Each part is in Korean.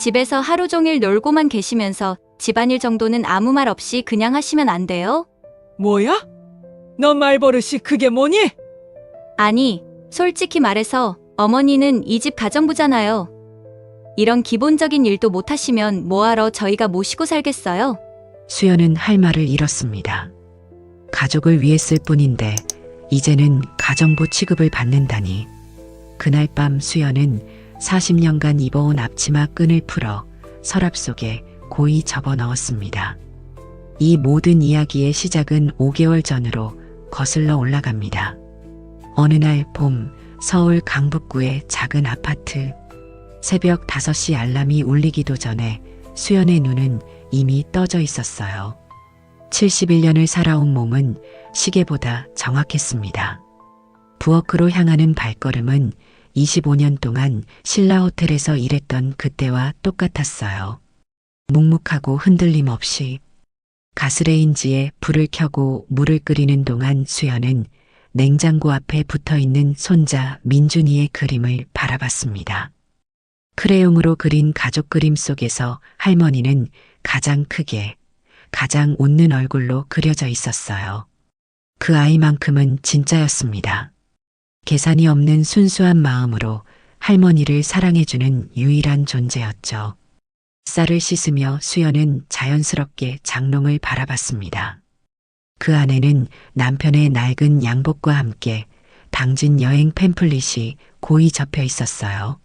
집에서 하루 종일 놀고만 계시면서 집안일 정도는 아무 말 없이 그냥 하시면 안 돼요? 뭐야? 너 말버릇이 그게 뭐니? 아니, 솔직히 말해서 어머니는 이 집 가정부잖아요. 이런 기본적인 일도 못 하시면 뭐하러 저희가 모시고 살겠어요? 수연은 할 말을 잃었습니다. 가족을 위했을 뿐인데 이제는 가정부 취급을 받는다니. 그날 밤 수연은 40년간 입어온 앞치마 끈을 풀어 서랍 속에 고이 접어 넣었습니다. 이 모든 이야기의 시작은 5개월 전으로 거슬러 올라갑니다. 어느 날 봄, 서울 강북구의 작은 아파트. 새벽 5시 알람이 울리기도 전에 수연의 눈은 이미 떠져 있었어요. 71년을 살아온 몸은 시계보다 정확했습니다. 부엌으로 향하는 발걸음은 25년 동안 신라호텔에서 일했던 그때와 똑같았어요. 묵묵하고 흔들림 없이. 가스레인지에 불을 켜고 물을 끓이는 동안 수연은 냉장고 앞에 붙어 있는 손자 민준이의 그림을 바라봤습니다. 크레용으로 그린 가족 그림 속에서 할머니는 가장 크게, 가장 웃는 얼굴로 그려져 있었어요. 그 아이만큼은 진짜였습니다. 계산이 없는 순수한 마음으로 할머니를 사랑해주는 유일한 존재였죠. 쌀을 씻으며 수연은 자연스럽게 장롱을 바라봤습니다. 그 안에는 남편의 낡은 양복과 함께 당진 여행 팸플릿이 고이 접혀 있었어요.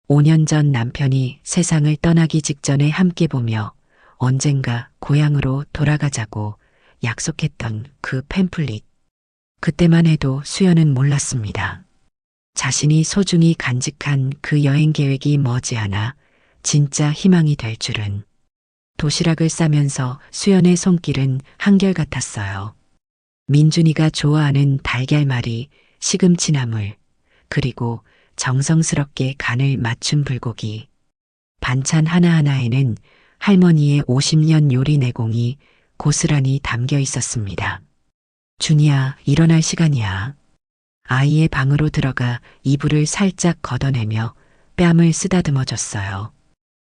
5년 전 남편이 세상을 떠나기 직전에 함께 보며 언젠가 고향으로 돌아가자고 약속했던 그 팸플릿. 그때만 해도 수연은 몰랐습니다. 자신이 소중히 간직한 그 여행 계획이 머지않아 진짜 희망이 될 줄은. 도시락을 싸면서 수연의 손길은 한결같았어요. 민준이가 좋아하는 달걀말이, 시금치나물, 그리고 정성스럽게 간을 맞춘 불고기. 반찬 하나하나에는 할머니의 50년 요리 내공이 고스란히 담겨 있었습니다. 준이야, 일어날 시간이야. 아이의 방으로 들어가 이불을 살짝 걷어내며 뺨을 쓰다듬어 줬어요.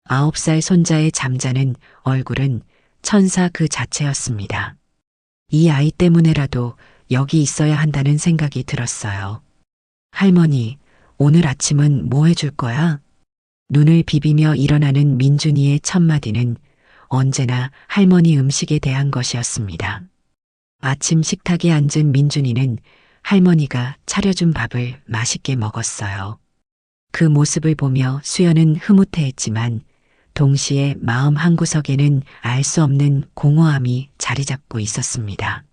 9살 손자의 잠자는 얼굴은 천사 그 자체였습니다. 이 아이 때문에라도 여기 있어야 한다는 생각이 들었어요. 할머니, 오늘 아침은 뭐 해줄 거야? 눈을 비비며 일어나는 민준이의 첫마디는 언제나 할머니 음식에 대한 것이었습니다. 아침 식탁에 앉은 민준이는 할머니가 차려준 밥을 맛있게 먹었어요. 그 모습을 보며 수연은 흐뭇해했지만 동시에 마음 한구석에는 알 수 없는 공허함이 자리 잡고 있었습니다.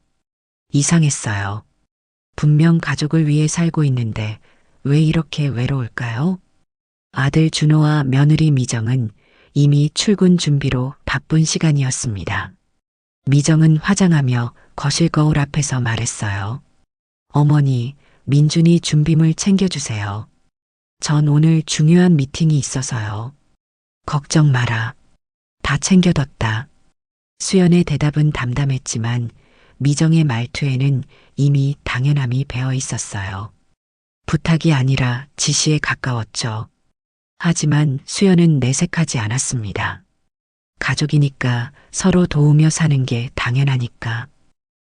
이상했어요. 분명 가족을 위해 살고 있는데 왜 이렇게 외로울까요? 아들 준호와 며느리 미정은 이미 출근 준비로 바쁜 시간이었습니다. 미정은 화장하며 거실 거울 앞에서 말했어요. 어머니, 민준이 준비물 챙겨주세요. 전 오늘 중요한 미팅이 있어서요. 걱정 마라. 다 챙겨뒀다. 수연의 대답은 담담했지만 미정의 말투에는 이미 당연함이 배어 있었어요. 부탁이 아니라 지시에 가까웠죠. 하지만 수연은 내색하지 않았습니다. 가족이니까 서로 도우며 사는 게 당연하니까.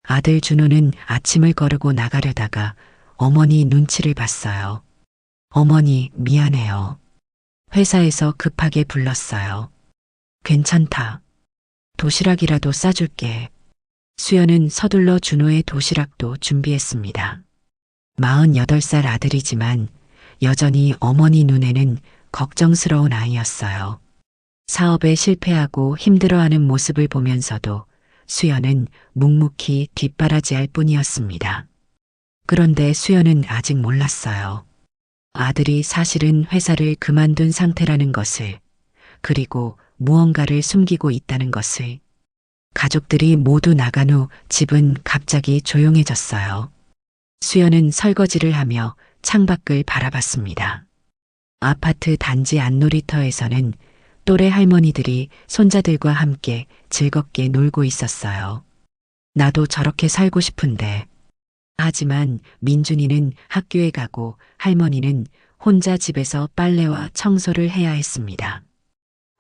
아들 준호는 아침을 거르고 나가려다가 어머니 눈치를 봤어요. 어머니, 미안해요. 회사에서 급하게 불렀어요. 괜찮다. 도시락이라도 싸줄게. 수연은 서둘러 준호의 도시락도 준비했습니다. 48살 아들이지만 여전히 어머니 눈에는 걱정스러운 아이였어요. 사업에 실패하고 힘들어하는 모습을 보면서도 수연은 묵묵히 뒷바라지할 뿐이었습니다. 그런데 수연은 아직 몰랐어요. 아들이 사실은 회사를 그만둔 상태라는 것을, 그리고 무언가를 숨기고 있다는 것을. 가족들이 모두 나간 후 집은 갑자기 조용해졌어요. 수연은 설거지를 하며 창밖을 바라봤습니다. 아파트 단지 안놀이터에서는 또래 할머니들이 손자들과 함께 즐겁게 놀고 있었어요. 나도 저렇게 살고 싶은데. 하지만 민준이는 학교에 가고 할머니는 혼자 집에서 빨래와 청소를 해야 했습니다.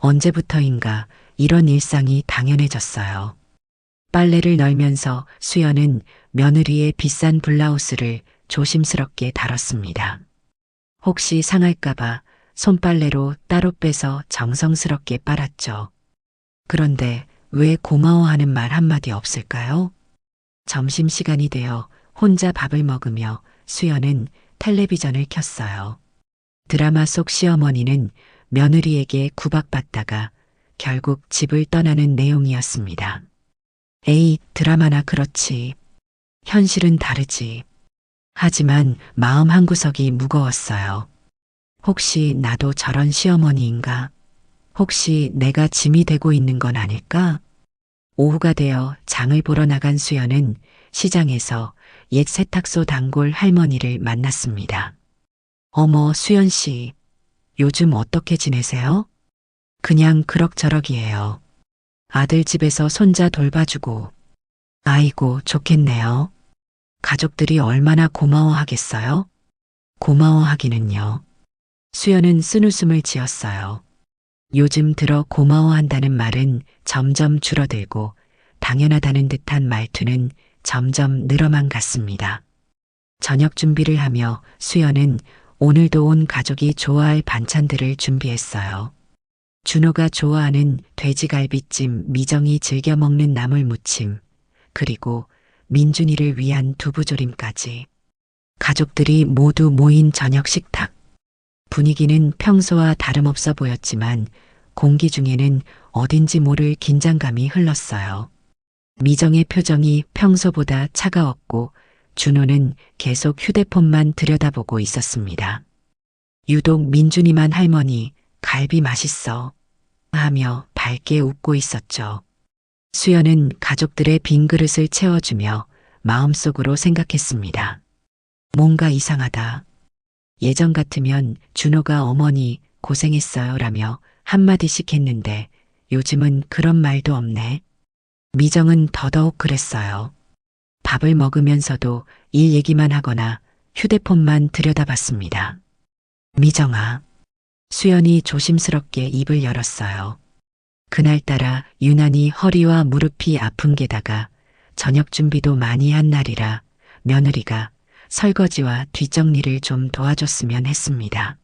언제부터인가 이런 일상이 당연해졌어요. 빨래를 널면서 수연은 며느리의 비싼 블라우스를 조심스럽게 다뤘습니다. 혹시 상할까봐 손빨래로 따로 빼서 정성스럽게 빨았죠. 그런데 왜 고마워하는 말 한마디 없을까요? 점심시간이 되어 혼자 밥을 먹으며 수연은 텔레비전을 켰어요. 드라마 속 시어머니는 며느리에게 구박받다가 결국 집을 떠나는 내용이었습니다. 에이, 드라마나 그렇지. 현실은 다르지. 하지만 마음 한구석이 무거웠어요. 혹시 나도 저런 시어머니인가? 혹시 내가 짐이 되고 있는 건 아닐까? 오후가 되어 장을 보러 나간 수연은 시장에서 옛 세탁소 단골 할머니를 만났습니다. 어머, 수연 씨. 요즘 어떻게 지내세요? 그냥 그럭저럭이에요. 아들 집에서 손자 돌봐주고. 아이고, 좋겠네요. 가족들이 얼마나 고마워하겠어요? 고마워하기는요. 수연은 쓴웃음을 지었어요. 요즘 들어 고마워한다는 말은 점점 줄어들고 당연하다는 듯한 말투는 점점 늘어만 갔습니다. 저녁 준비를 하며 수연은 오늘도 온 가족이 좋아할 반찬들을 준비했어요. 준호가 좋아하는 돼지갈비찜, 미정이 즐겨 먹는 나물무침, 그리고 민준이를 위한 두부조림까지. 가족들이 모두 모인 저녁 식탁. 분위기는 평소와 다름없어 보였지만 공기 중에는 어딘지 모를 긴장감이 흘렀어요. 미정의 표정이 평소보다 차가웠고 준호는 계속 휴대폰만 들여다보고 있었습니다. 유독 민준이만 할머니, 갈비 맛있어 하며 밝게 웃고 있었죠. 수연은 가족들의 빈 그릇을 채워주며 마음속으로 생각했습니다. 뭔가 이상하다. 예전 같으면 준호가 어머니 고생했어요 라며 한마디씩 했는데 요즘은 그런 말도 없네. 미정은 더더욱 그랬어요. 밥을 먹으면서도 일 얘기만 하거나 휴대폰만 들여다봤습니다. 미정아. 수연이 조심스럽게 입을 열었어요. 그날따라 유난히 허리와 무릎이 아픈 게다가 저녁 준비도 많이 한 날이라 며느리가 설거지와 뒷정리를 좀 도와줬으면 했습니다.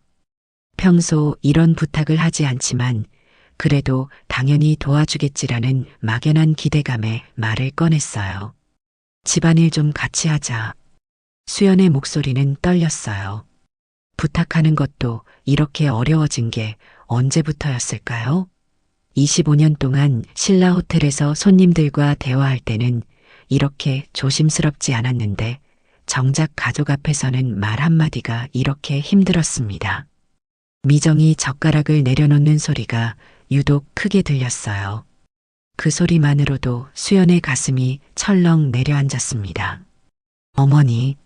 평소 이런 부탁을 하지 않지만 그래도 당연히 도와주겠지라는 막연한 기대감에 말을 꺼냈어요. 집안일 좀 같이 하자. 수연의 목소리는 떨렸어요. 부탁하는 것도 이렇게 어려워진 게 언제부터였을까요? 25년 동안 신라 호텔에서 손님들과 대화할 때는 이렇게 조심스럽지 않았는데 정작 가족 앞에서는 말 한마디가 이렇게 힘들었습니다. 미정이 젓가락을 내려놓는 소리가 유독 크게 들렸어요. 그 소리만으로도 수연의 가슴이 철렁 내려앉았습니다. 어머니.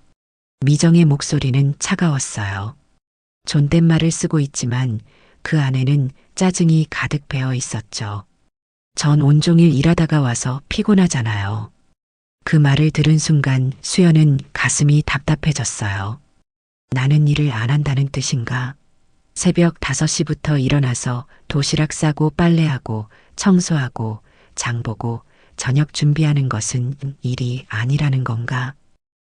미정의 목소리는 차가웠어요. 존댓말을 쓰고 있지만 그 안에는 짜증이 가득 배어 있었죠. 전 온종일 일하다가 와서 피곤하잖아요. 그 말을 들은 순간 수연은 가슴이 답답해졌어요. 나는 일을 안 한다는 뜻인가? 새벽 5시부터 일어나서 도시락 싸고 빨래하고 청소하고 장보고 저녁 준비하는 것은 일이 아니라는 건가?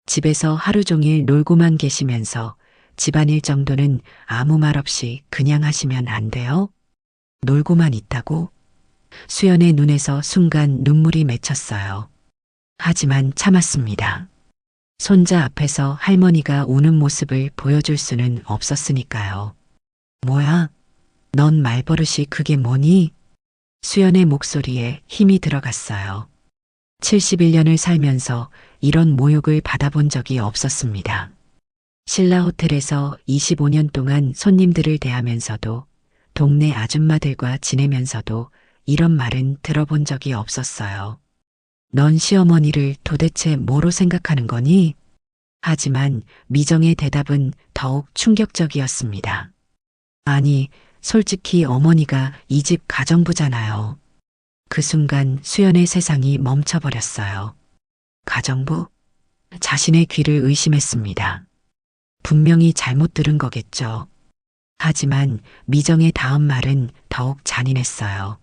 집에서 하루 종일 놀고만 계시면서 집안일 정도는 아무 말 없이 그냥 하시면 안 돼요? 놀고만 있다고? 수연의 눈에서 순간 눈물이 맺혔어요. 하지만 참았습니다. 손자 앞에서 할머니가 우는 모습을 보여줄 수는 없었으니까요. 뭐야? 넌 말버릇이 그게 뭐니? 수연의 목소리에 힘이 들어갔어요. 71년을 살면서 이런 모욕을 받아본 적이 없었습니다. 신라 호텔에서 25년 동안 손님들을 대하면서도 동네 아줌마들과 지내면서도 이런 말은 들어본 적이 없었어요. 넌 시어머니를 도대체 뭐로 생각하는 거니? 하지만 미정의 대답은 더욱 충격적이었습니다. 아니, 솔직히 어머니가 이 집 가정부잖아요. 그 순간 수연의 세상이 멈춰버렸어요. 가정부? 자신의 귀를 의심했습니다. 분명히 잘못 들은 거겠죠. 하지만 미정의 다음 말은 더욱 잔인했어요.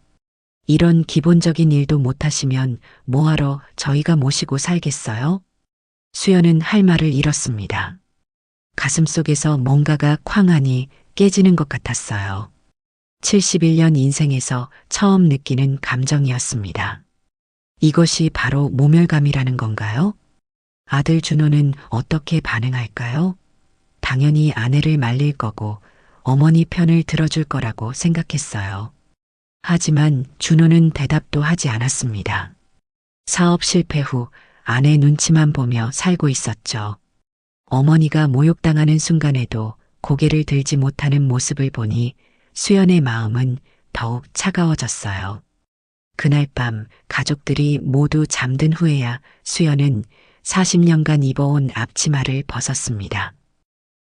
이런 기본적인 일도 못하시면 뭐하러 저희가 모시고 살겠어요? 수연은 할 말을 잃었습니다. 가슴속에서 뭔가가 쾅하니 깨지는 것 같았어요. 71년 인생에서 처음 느끼는 감정이었습니다. 이것이 바로 모멸감이라는 건가요? 아들 준호는 어떻게 반응할까요? 당연히 아내를 말릴 거고 어머니 편을 들어줄 거라고 생각했어요. 하지만 준호는 대답도 하지 않았습니다. 사업 실패 후 아내 눈치만 보며 살고 있었죠. 어머니가 모욕당하는 순간에도 고개를 들지 못하는 모습을 보니 수연의 마음은 더욱 차가워졌어요. 그날 밤 가족들이 모두 잠든 후에야 수연은 40년간 입어온 앞치마를 벗었습니다.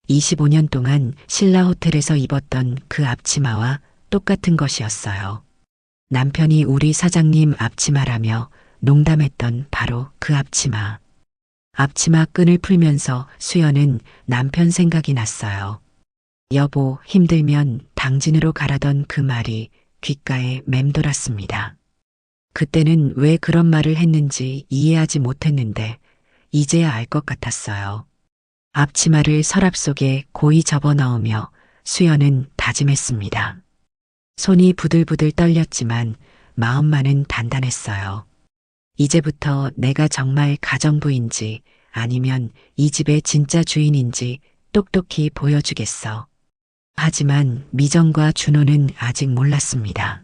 25년 동안 신라 호텔에서 입었던 그 앞치마와 똑같은 것이었어요. 남편이 우리 사장님 앞치마라며 농담했던 바로 그 앞치마. 앞치마 끈을 풀면서 수연은 남편 생각이 났어요. 여보, 힘들면 당진으로 가라던 그 말이 귓가에 맴돌았습니다. 그때는 왜 그런 말을 했는지 이해하지 못했는데 이제야 알 것 같았어요. 앞치마를 서랍 속에 고이 접어넣으며 수연은 다짐했습니다. 손이 부들부들 떨렸지만 마음만은 단단했어요. 이제부터 내가 정말 가정부인지 아니면 이 집의 진짜 주인인지 똑똑히 보여주겠어. 하지만 미정과 준호는 아직 몰랐습니다.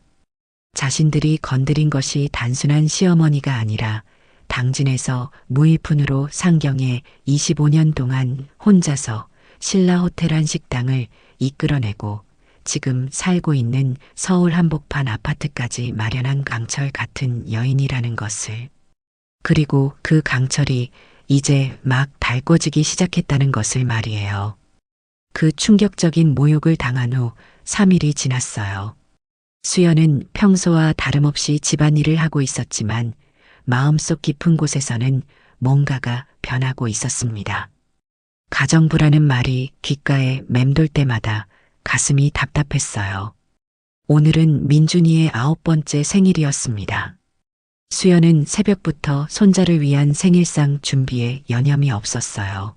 자신들이 건드린 것이 단순한 시어머니가 아니라 당진에서 무일푼으로 상경에 25년 동안 혼자서 신라 호텔 한 식당을 이끌어내고 지금 살고 있는 서울 한복판 아파트까지 마련한 강철 같은 여인이라는 것을. 그리고 그 강철이 이제 막 달궈지기 시작했다는 것을 말이에요. 그 충격적인 모욕을 당한 후 3일이 지났어요. 수연은 평소와 다름없이 집안일을 하고 있었지만 마음속 깊은 곳에서는 뭔가가 변하고 있었습니다. 가정부라는 말이 귓가에 맴돌 때마다 가슴이 답답했어요. 오늘은 민준이의 9번째 생일이었습니다. 수연은 새벽부터 손자를 위한 생일상 준비에 여념이 없었어요.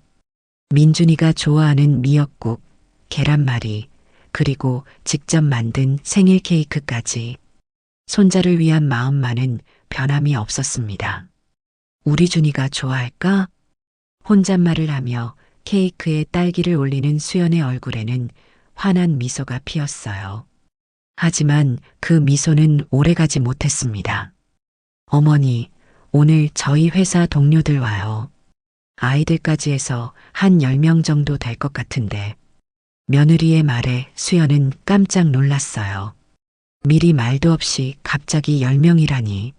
민준이가 좋아하는 미역국, 계란말이, 그리고 직접 만든 생일 케이크까지. 손자를 위한 마음만은 변함이 없었습니다. 우리 준이가 좋아할까? 혼잣말을 하며 케이크에 딸기를 올리는 수연의 얼굴에는 환한 미소가 피었어요. 하지만 그 미소는 오래가지 못했습니다. 어머니, 오늘 저희 회사 동료들 와요. 아이들까지 해서 한 10명 정도 될 것 같은데. 며느리의 말에 수연은 깜짝 놀랐어요. 미리 말도 없이 갑자기 10명이라니.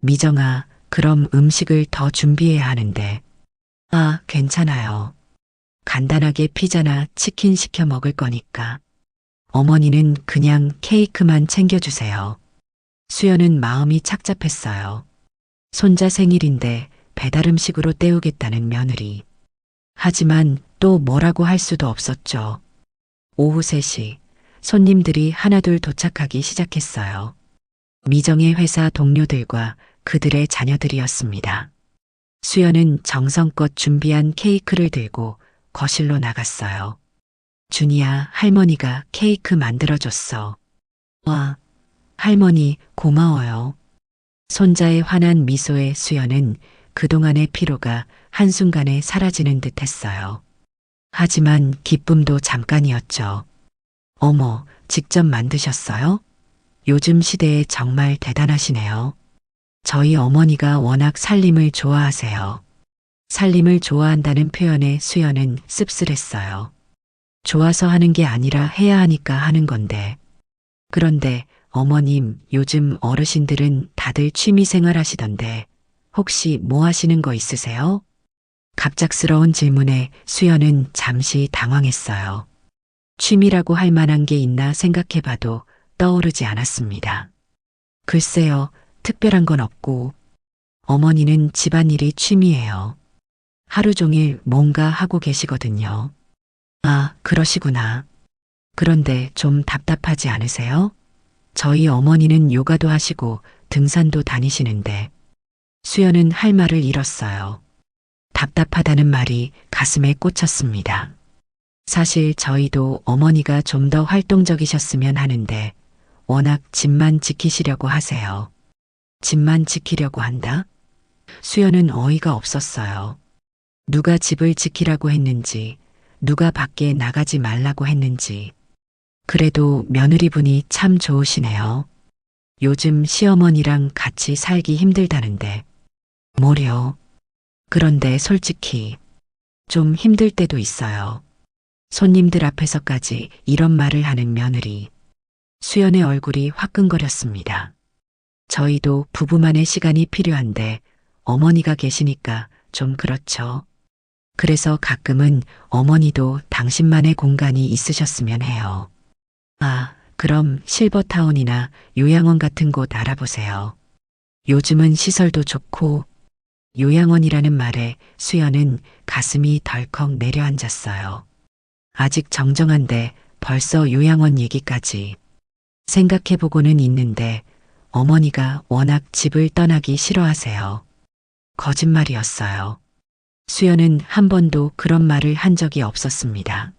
미정아, 그럼 음식을 더 준비해야 하는데. 아, 괜찮아요. 간단하게 피자나 치킨 시켜 먹을 거니까. 어머니는 그냥 케이크만 챙겨주세요. 수연은 마음이 착잡했어요. 손자 생일인데 배달 음식으로 때우겠다는 며느리. 하지만 또 뭐라고 할 수도 없었죠. 오후 3시, 손님들이 하나둘 도착하기 시작했어요. 미정의 회사 동료들과 그들의 자녀들이었습니다. 수연은 정성껏 준비한 케이크를 들고 거실로 나갔어요. 준이야, 할머니가 케이크 만들어줬어. 와, 할머니 고마워요. 손자의 환한 미소에 수연은 그동안의 피로가 한순간에 사라지는 듯 했어요. 하지만 기쁨도 잠깐이었죠. 어머, 직접 만드셨어요? 요즘 시대에 정말 대단하시네요. 저희 어머니가 워낙 살림을 좋아하세요. 살림을 좋아한다는 표현에 수연은 씁쓸했어요. 좋아서 하는 게 아니라 해야 하니까 하는 건데. 그런데 어머님, 요즘 어르신들은 다들 취미생활 하시던데 혹시 뭐 하시는 거 있으세요? 갑작스러운 질문에 수연은 잠시 당황했어요. 취미라고 할 만한 게 있나 생각해봐도 떠오르지 않았습니다. 글쎄요, 특별한 건 없고. 어머니는 집안일이 취미예요. 하루 종일 뭔가 하고 계시거든요. 아, 그러시구나. 그런데 좀 답답하지 않으세요? 저희 어머니는 요가도 하시고 등산도 다니시는데 수연은 할 말을 잃었어요. 답답하다는 말이 가슴에 꽂혔습니다. 사실 저희도 어머니가 좀 더 활동적이셨으면 하는데 워낙 집만 지키시려고 하세요. 집만 지키려고 한다? 수연은 어이가 없었어요. 누가 집을 지키라고 했는지, 누가 밖에 나가지 말라고 했는지. 그래도 며느리분이 참 좋으시네요. 요즘 시어머니랑 같이 살기 힘들다는데. 뭐려? 그런데 솔직히 좀 힘들 때도 있어요. 손님들 앞에서까지 이런 말을 하는 며느리. 수연의 얼굴이 화끈거렸습니다. 저희도 부부만의 시간이 필요한데 어머니가 계시니까 좀 그렇죠. 그래서 가끔은 어머니도 당신만의 공간이 있으셨으면 해요. 아, 그럼 실버타운이나 요양원 같은 곳 알아보세요. 요즘은 시설도 좋고. 요양원이라는 말에 수연은 가슴이 덜컥 내려앉았어요. 아직 정정한데 벌써 요양원 얘기까지. 생각해보고는 있는데 어머니가 워낙 집을 떠나기 싫어하세요. 거짓말이었어요. 수연은 한 번도 그런 말을 한 적이 없었습니다.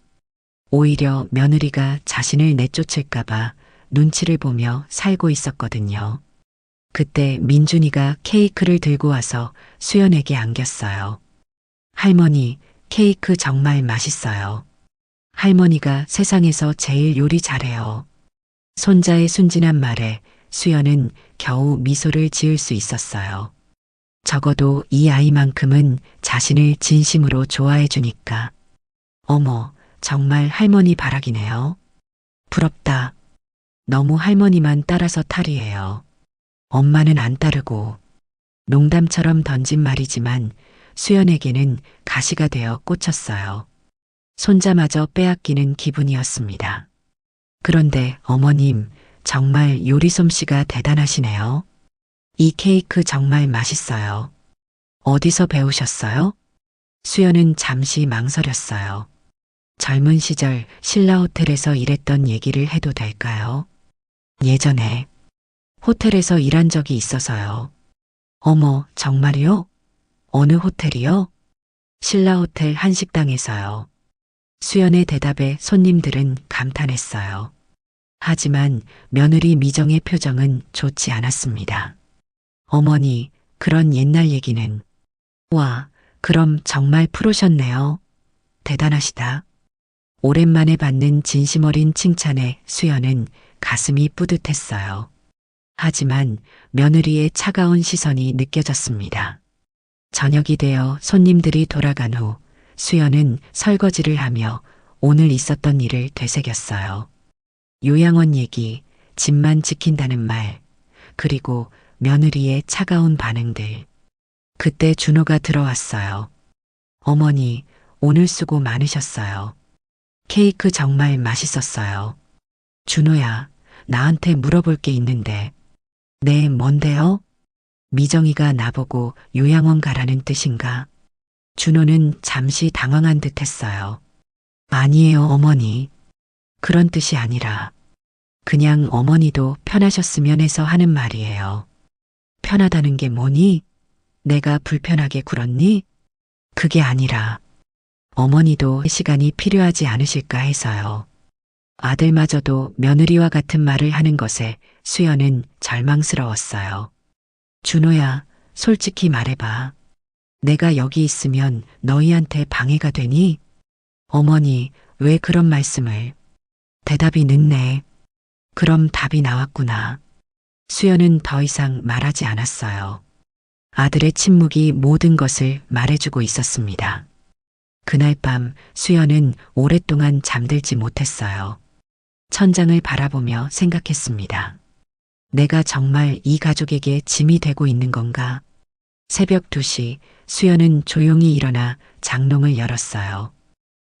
오히려 며느리가 자신을 내쫓을까봐 눈치를 보며 살고 있었거든요. 그때 민준이가 케이크를 들고 와서 수연에게 안겼어요. 할머니, 케이크 정말 맛있어요. 할머니가 세상에서 제일 요리 잘해요. 손자의 순진한 말에 수연은 겨우 미소를 지을 수 있었어요. 적어도 이 아이만큼은 자신을 진심으로 좋아해 주니까. 어머, 정말 할머니 바라기네요. 부럽다. 너무 할머니만 따라서 탈이에요. 엄마는 안 따르고. 농담처럼 던진 말이지만 수연에게는 가시가 되어 꽂혔어요. 손자마저 빼앗기는 기분이었습니다. 그런데 어머님, 정말 요리 솜씨가 대단하시네요. 이 케이크 정말 맛있어요. 어디서 배우셨어요? 수연은 잠시 망설였어요. 젊은 시절 신라호텔에서 일했던 얘기를 해도 될까요? 예전에 호텔에서 일한 적이 있어서요. 어머, 정말요? 어느 호텔이요? 신라호텔 한식당에서요. 수연의 대답에 손님들은 감탄했어요. 하지만 며느리 미정의 표정은 좋지 않았습니다. 어머니, 그런 옛날 얘기는. 와, 그럼 정말 프로셨네요. 대단하시다. 오랜만에 받는 진심 어린 칭찬에 수연은 가슴이 뿌듯했어요. 하지만 며느리의 차가운 시선이 느껴졌습니다. 저녁이 되어 손님들이 돌아간 후 수연은 설거지를 하며 오늘 있었던 일을 되새겼어요. 요양원 얘기, 집만 지킨다는 말, 그리고 며느리의 차가운 반응들. 그때 준호가 들어왔어요. 어머니, 오늘 수고 많으셨어요. 케이크 정말 맛있었어요. 준호야, 나한테 물어볼 게 있는데. 네, 뭔데요? 미정이가 나보고 요양원 가라는 뜻인가? 준호는 잠시 당황한 듯 했어요. 아니에요, 어머니. 그런 뜻이 아니라 그냥 어머니도 편하셨으면 해서 하는 말이에요. 편하다는 게 뭐니? 내가 불편하게 굴었니? 그게 아니라 어머니도 시간이 필요하지 않으실까 해서요. 아들마저도 며느리와 같은 말을 하는 것에 수연은 절망스러웠어요. 준호야, 솔직히 말해봐. 내가 여기 있으면 너희한테 방해가 되니? 어머니, 왜 그런 말씀을? 대답이 늦네. 그럼 답이 나왔구나. 수연은 더 이상 말하지 않았어요. 아들의 침묵이 모든 것을 말해주고 있었습니다. 그날 밤 수연은 오랫동안 잠들지 못했어요. 천장을 바라보며 생각했습니다. 내가 정말 이 가족에게 짐이 되고 있는 건가? 새벽 2시 수연은 조용히 일어나 장롱을 열었어요.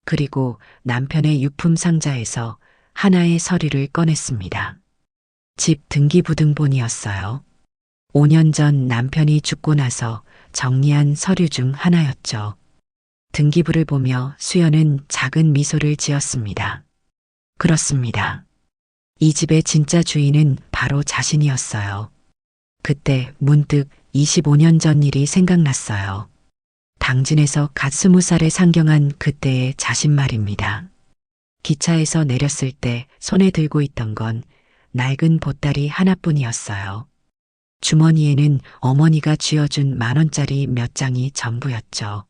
그리고 남편의 유품 상자에서 하나의 서류를 꺼냈습니다. 집 등기부등본이었어요. 5년 전 남편이 죽고 나서 정리한 서류 중 하나였죠. 등기부를 보며 수연은 작은 미소를 지었습니다. 그렇습니다. 이 집의 진짜 주인은 바로 자신이었어요. 그때 문득 25년 전 일이 생각났어요. 당진에서 갓 20살에 상경한 그때의 자신 말입니다. 기차에서 내렸을 때 손에 들고 있던 건 낡은 보따리 하나뿐이었어요. 주머니에는 어머니가 쥐어준 10,000원짜리 몇 장이 전부였죠.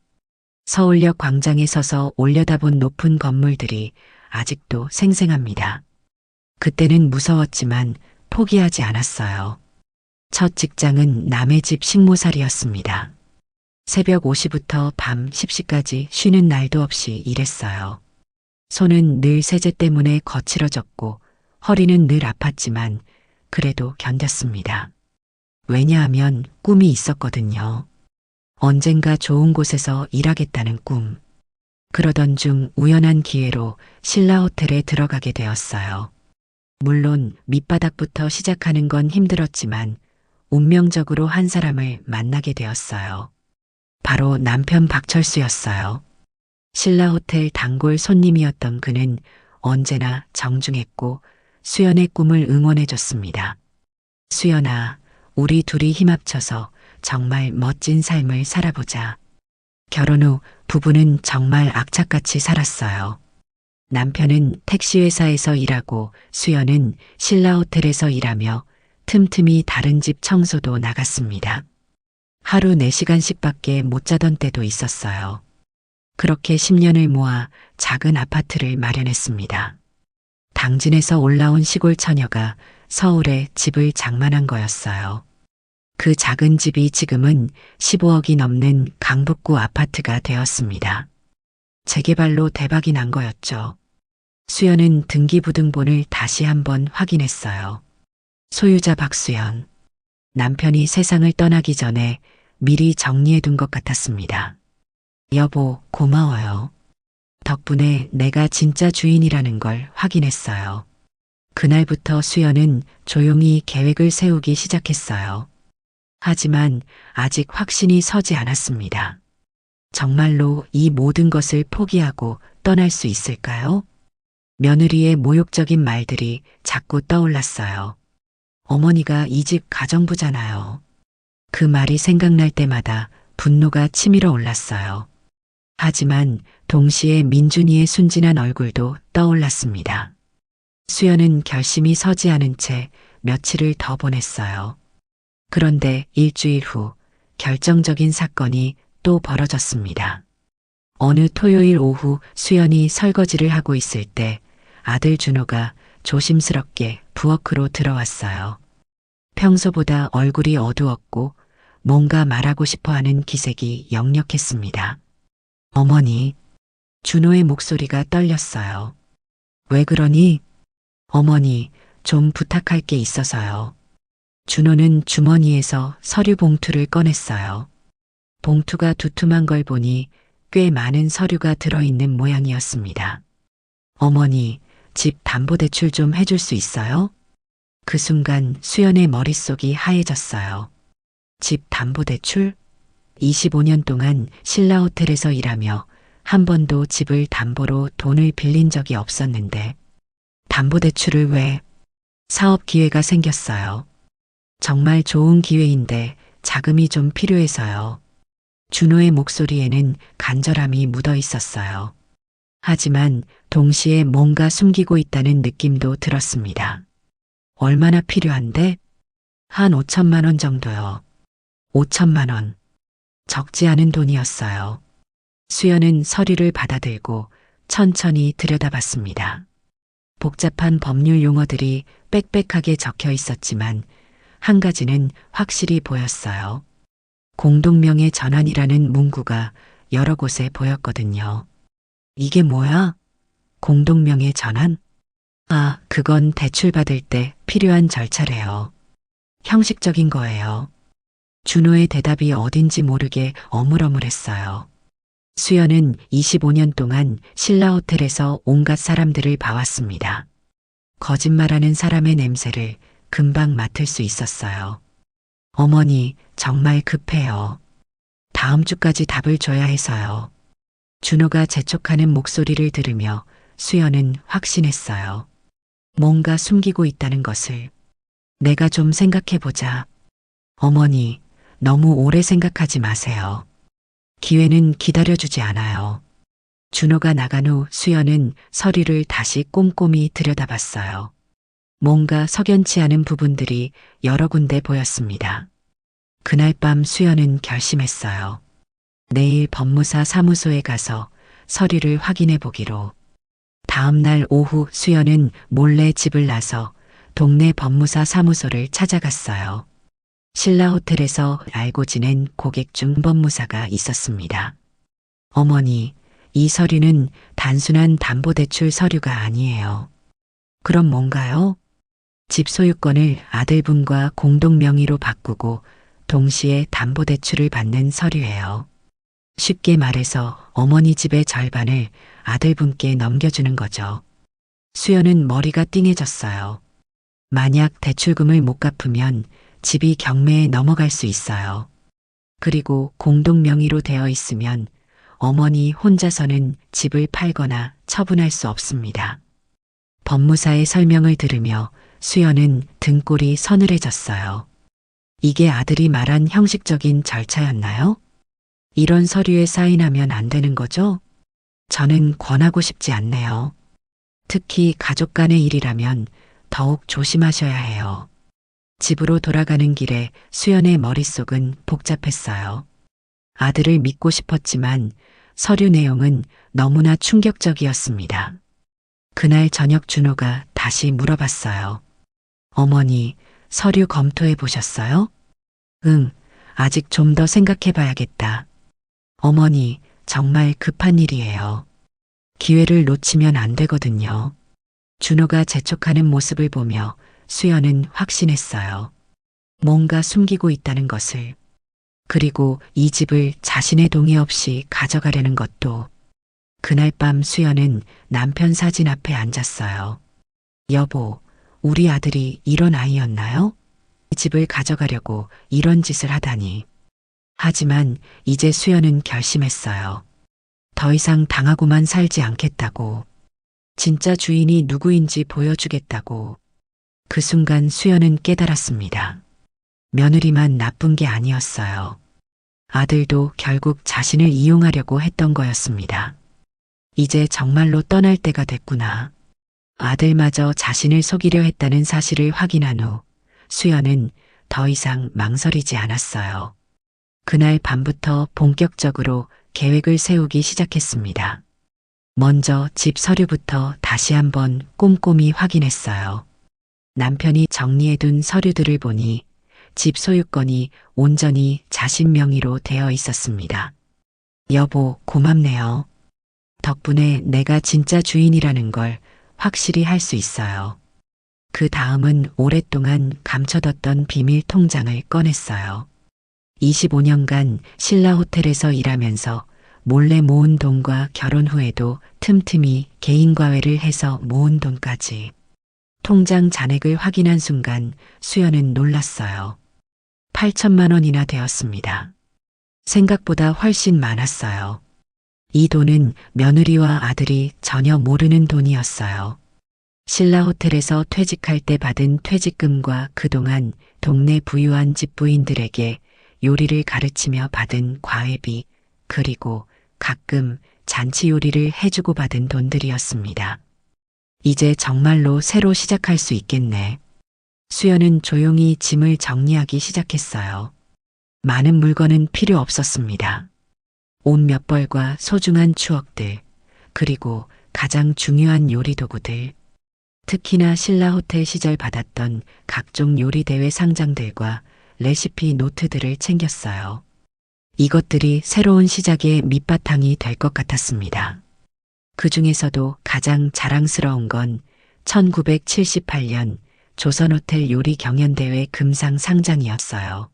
서울역 광장에 서서 올려다본 높은 건물들이 아직도 생생합니다. 그때는 무서웠지만 포기하지 않았어요. 첫 직장은 남의 집 식모살이였습니다. 새벽 5시부터 밤 10시까지 쉬는 날도 없이 일했어요. 손은 늘 세제 때문에 거칠어졌고 허리는 늘 아팠지만 그래도 견뎠습니다. 왜냐하면 꿈이 있었거든요. 언젠가 좋은 곳에서 일하겠다는 꿈. 그러던 중 우연한 기회로 신라 호텔에 들어가게 되었어요. 물론 밑바닥부터 시작하는 건 힘들었지만 운명적으로 한 사람을 만나게 되었어요. 바로 남편 박철수였어요. 신라 호텔 단골 손님이었던 그는 언제나 정중했고 수연의 꿈을 응원해줬습니다. 수연아, 우리 둘이 힘합쳐서 정말 멋진 삶을 살아보자. 결혼 후 부부는 정말 악착같이 살았어요. 남편은 택시회사에서 일하고 수연은 신라 호텔에서 일하며 틈틈이 다른 집 청소도 나갔습니다. 하루 4시간씩밖에 못 자던 때도 있었어요. 그렇게 10년을 모아 작은 아파트를 마련했습니다. 당진에서 올라온 시골 처녀가 서울에 집을 장만한 거였어요. 그 작은 집이 지금은 15억이 넘는 강북구 아파트가 되었습니다. 재개발로 대박이 난 거였죠. 수연은 등기부등본을 다시 한번 확인했어요. 소유자 박수연. 남편이 세상을 떠나기 전에 미리 정리해둔 것 같았습니다. 여보, 고마워요. 덕분에 내가 진짜 주인이라는 걸 확인했어요. 그날부터 수연은 조용히 계획을 세우기 시작했어요. 하지만 아직 확신이 서지 않았습니다. 정말로 이 모든 것을 포기하고 떠날 수 있을까요? 며느리의 모욕적인 말들이 자꾸 떠올랐어요. 어머니가 이 집 가정부잖아요. 그 말이 생각날 때마다 분노가 치밀어 올랐어요. 하지만 동시에 민준이의 순진한 얼굴도 떠올랐습니다. 수연은 결심이 서지 않은 채 며칠을 더 보냈어요. 그런데 일주일 후 결정적인 사건이 또 벌어졌습니다. 어느 토요일 오후 수연이 설거지를 하고 있을 때 아들 준호가 조심스럽게 부엌으로 들어왔어요. 평소보다 얼굴이 어두웠고 뭔가 말하고 싶어 하는 기색이 역력했습니다. 어머니, 준호의 목소리가 떨렸어요. 왜 그러니? 어머니, 좀 부탁할 게 있어서요. 준호는 주머니에서 서류 봉투를 꺼냈어요. 봉투가 두툼한 걸 보니 꽤 많은 서류가 들어있는 모양이었습니다. 어머니, 집 담보대출 좀 해줄 수 있어요? 그 순간 수연의 머릿속이 하얘졌어요. 집 담보대출? 25년 동안 신라 호텔에서 일하며 한 번도 집을 담보로 돈을 빌린 적이 없었는데 담보대출을 왜? 사업 기회가 생겼어요. 정말 좋은 기회인데 자금이 좀 필요해서요. 준호의 목소리에는 간절함이 묻어 있었어요. 하지만 동시에 뭔가 숨기고 있다는 느낌도 들었습니다. 얼마나 필요한데? 한 5천만 원 정도요. 5천만 원. 적지 않은 돈이었어요. 수연은 서류를 받아들고 천천히 들여다봤습니다. 복잡한 법률 용어들이 빽빽하게 적혀 있었지만 한 가지는 확실히 보였어요. 공동명의 전환이라는 문구가 여러 곳에 보였거든요. 이게 뭐야? 공동명의 전환? 아, 그건 대출받을 때 필요한 절차래요. 형식적인 거예요. 준호의 대답이 어딘지 모르게 어물어물했어요. 수연은 25년 동안 신라 호텔에서 온갖 사람들을 봐왔습니다. 거짓말하는 사람의 냄새를 금방 맡을 수 있었어요. 어머니, 정말 급해요. 다음 주까지 답을 줘야 해서요. 준호가 재촉하는 목소리를 들으며 수연은 확신했어요. 뭔가 숨기고 있다는 것을. 내가 좀 생각해보자. 어머니, 너무 오래 생각하지 마세요. 기회는 기다려주지 않아요. 준호가 나간 후 수연은 서류를 다시 꼼꼼히 들여다봤어요. 뭔가 석연치 않은 부분들이 여러 군데 보였습니다. 그날 밤 수연은 결심했어요. 내일 법무사 사무소에 가서 서류를 확인해 보기로. 다음 날 오후 수연은 몰래 집을 나서 동네 법무사 사무소를 찾아갔어요. 신라 호텔에서 알고 지낸 고객 중 법무사가 있었습니다. 어머니, 이 서류는 단순한 담보대출 서류가 아니에요. 그럼 뭔가요? 집 소유권을 아들분과 공동 명의로 바꾸고 동시에 담보대출을 받는 서류예요. 쉽게 말해서 어머니 집의 절반을 아들분께 넘겨주는 거죠. 수연은 머리가 띵해졌어요. 만약 대출금을 못 갚으면 집이 경매에 넘어갈 수 있어요. 그리고 공동 명의로 되어 있으면 어머니 혼자서는 집을 팔거나 처분할 수 없습니다. 법무사의 설명을 들으며 수연은 등골이 서늘해졌어요. 이게 아들이 말한 형식적인 절차였나요? 이런 서류에 사인하면 안 되는 거죠? 저는 권하고 싶지 않네요. 특히 가족 간의 일이라면 더욱 조심하셔야 해요. 집으로 돌아가는 길에 수연의 머릿속은 복잡했어요. 아들을 믿고 싶었지만 서류 내용은 너무나 충격적이었습니다. 그날 저녁 준호가 다시 물어봤어요. 어머니, 서류 검토해 보셨어요? 응, 아직 좀 더 생각해 봐야겠다. 어머니, 정말 급한 일이에요. 기회를 놓치면 안 되거든요. 준호가 재촉하는 모습을 보며 수연은 확신했어요. 뭔가 숨기고 있다는 것을. 그리고 이 집을 자신의 동의 없이 가져가려는 것도. 그날 밤 수연은 남편 사진 앞에 앉았어요. 여보, 우리 아들이 이런 아이였나요? 이 집을 가져가려고 이런 짓을 하다니. 하지만 이제 수연은 결심했어요. 더 이상 당하고만 살지 않겠다고. 진짜 주인이 누구인지 보여주겠다고. 그 순간 수연은 깨달았습니다. 며느리만 나쁜 게 아니었어요. 아들도 결국 자신을 이용하려고 했던 거였습니다. 이제 정말로 떠날 때가 됐구나. 아들마저 자신을 속이려 했다는 사실을 확인한 후 수연은 더 이상 망설이지 않았어요. 그날 밤부터 본격적으로 계획을 세우기 시작했습니다. 먼저 집 서류부터 다시 한번 꼼꼼히 확인했어요. 남편이 정리해둔 서류들을 보니 집 소유권이 온전히 자신 명의로 되어 있었습니다. 여보, 고맙네요. 덕분에 내가 진짜 주인이라는 걸 확실히 할 수 있어요. 그 다음은 오랫동안 감춰뒀던 비밀 통장을 꺼냈어요. 25년간 신라 호텔에서 일하면서 몰래 모은 돈과 결혼 후에도 틈틈이 개인 과외를 해서 모은 돈까지. 통장 잔액을 확인한 순간 수연은 놀랐어요. 8천만 원이나 되었습니다. 생각보다 훨씬 많았어요. 이 돈은 며느리와 아들이 전혀 모르는 돈이었어요. 신라 호텔에서 퇴직할 때 받은 퇴직금과 그동안 동네 부유한 집부인들에게 요리를 가르치며 받은 과외비, 그리고 가끔 잔치 요리를 해주고 받은 돈들이었습니다. 이제 정말로 새로 시작할 수 있겠네. 수연은 조용히 짐을 정리하기 시작했어요. 많은 물건은 필요 없었습니다. 옷 몇 벌과 소중한 추억들, 그리고 가장 중요한 요리 도구들. 특히나 신라 호텔 시절 받았던 각종 요리 대회 상장들과 레시피 노트들을 챙겼어요. 이것들이 새로운 시작의 밑바탕이 될 것 같았습니다. 그 중에서도 가장 자랑스러운 건 1978년 조선호텔 요리 경연대회 금상 상장이었어요.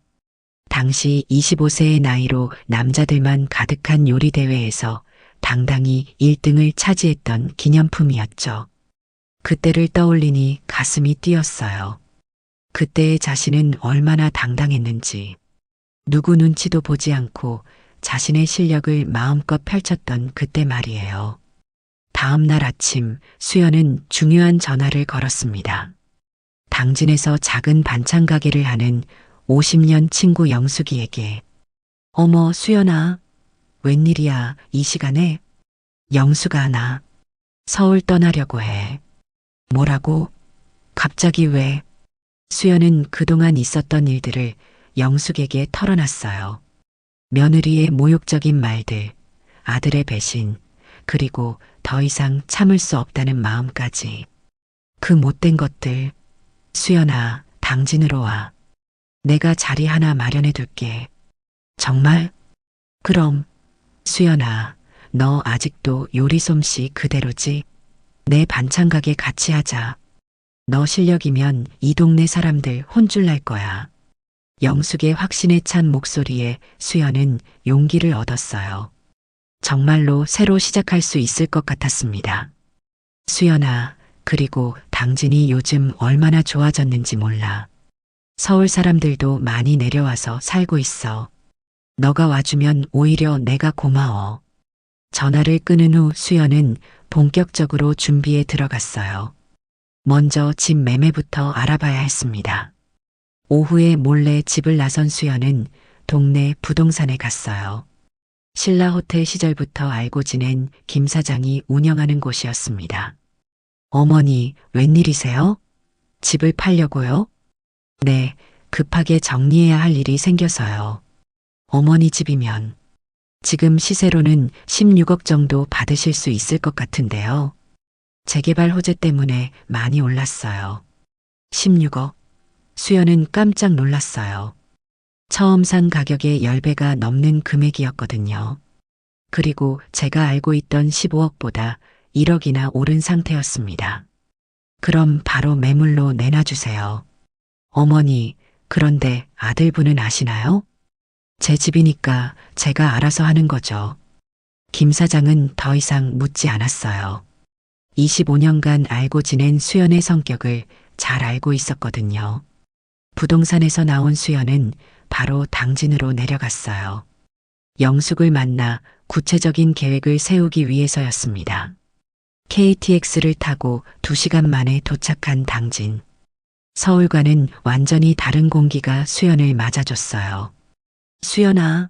당시 25세의 나이로 남자들만 가득한 요리대회에서 당당히 1등을 차지했던 기념품이었죠. 그때를 떠올리니 가슴이 뛰었어요. 그때의 자신은 얼마나 당당했는지. 누구 눈치도 보지 않고 자신의 실력을 마음껏 펼쳤던 그때 말이에요. 다음 날 아침 수연은 중요한 전화를 걸었습니다. 당진에서 작은 반찬 가게를 하는 50년 친구 영숙이에게. 어머, 수연아. 웬일이야, 이 시간에? 영숙아, 나 서울 떠나려고 해. 뭐라고? 갑자기 왜? 수연은 그동안 있었던 일들을 영숙에게 털어놨어요. 며느리의 모욕적인 말들, 아들의 배신, 그리고 더 이상 참을 수 없다는 마음까지. 그 못된 것들. 수연아, 당진으로 와. 내가 자리 하나 마련해 둘게. 정말? 그럼. 수연아, 너 아직도 요리 솜씨 그대로지? 내 반찬 가게 같이 하자. 너 실력이면 이 동네 사람들 혼쭐 날 거야. 영숙의 확신에 찬 목소리에 수연은 용기를 얻었어요. 정말로 새로 시작할 수 있을 것 같았습니다. 수연아, 그리고 당진이 요즘 얼마나 좋아졌는지 몰라. 서울 사람들도 많이 내려와서 살고 있어. 너가 와주면 오히려 내가 고마워. 전화를 끊은 후 수연은 본격적으로 준비에 들어갔어요. 먼저 집 매매부터 알아봐야 했습니다. 오후에 몰래 집을 나선 수연은 동네 부동산에 갔어요. 신라 호텔 시절부터 알고 지낸 김 사장이 운영하는 곳이었습니다. 어머니, 웬일이세요? 집을 팔려고요? 네, 급하게 정리해야 할 일이 생겨서요. 어머니 집이면 지금 시세로는 16억 정도 받으실 수 있을 것 같은데요. 재개발 호재 때문에 많이 올랐어요. 16억. 수연은 깜짝 놀랐어요. 처음 산 가격의 10배가 넘는 금액이었거든요. 그리고 제가 알고 있던 15억보다 1억이나 오른 상태였습니다. 그럼 바로 매물로 내놔주세요. 어머니, 그런데 아들분은 아시나요? 제 집이니까 제가 알아서 하는 거죠. 김 사장은 더 이상 묻지 않았어요. 25년간 알고 지낸 수연의 성격을 잘 알고 있었거든요. 부동산에서 나온 수연은 바로 당진으로 내려갔어요. 영숙을 만나 구체적인 계획을 세우기 위해서였습니다. KTX를 타고 2시간 만에 도착한 당진. 서울과는 완전히 다른 공기가 수연을 맞아줬어요. 수연아.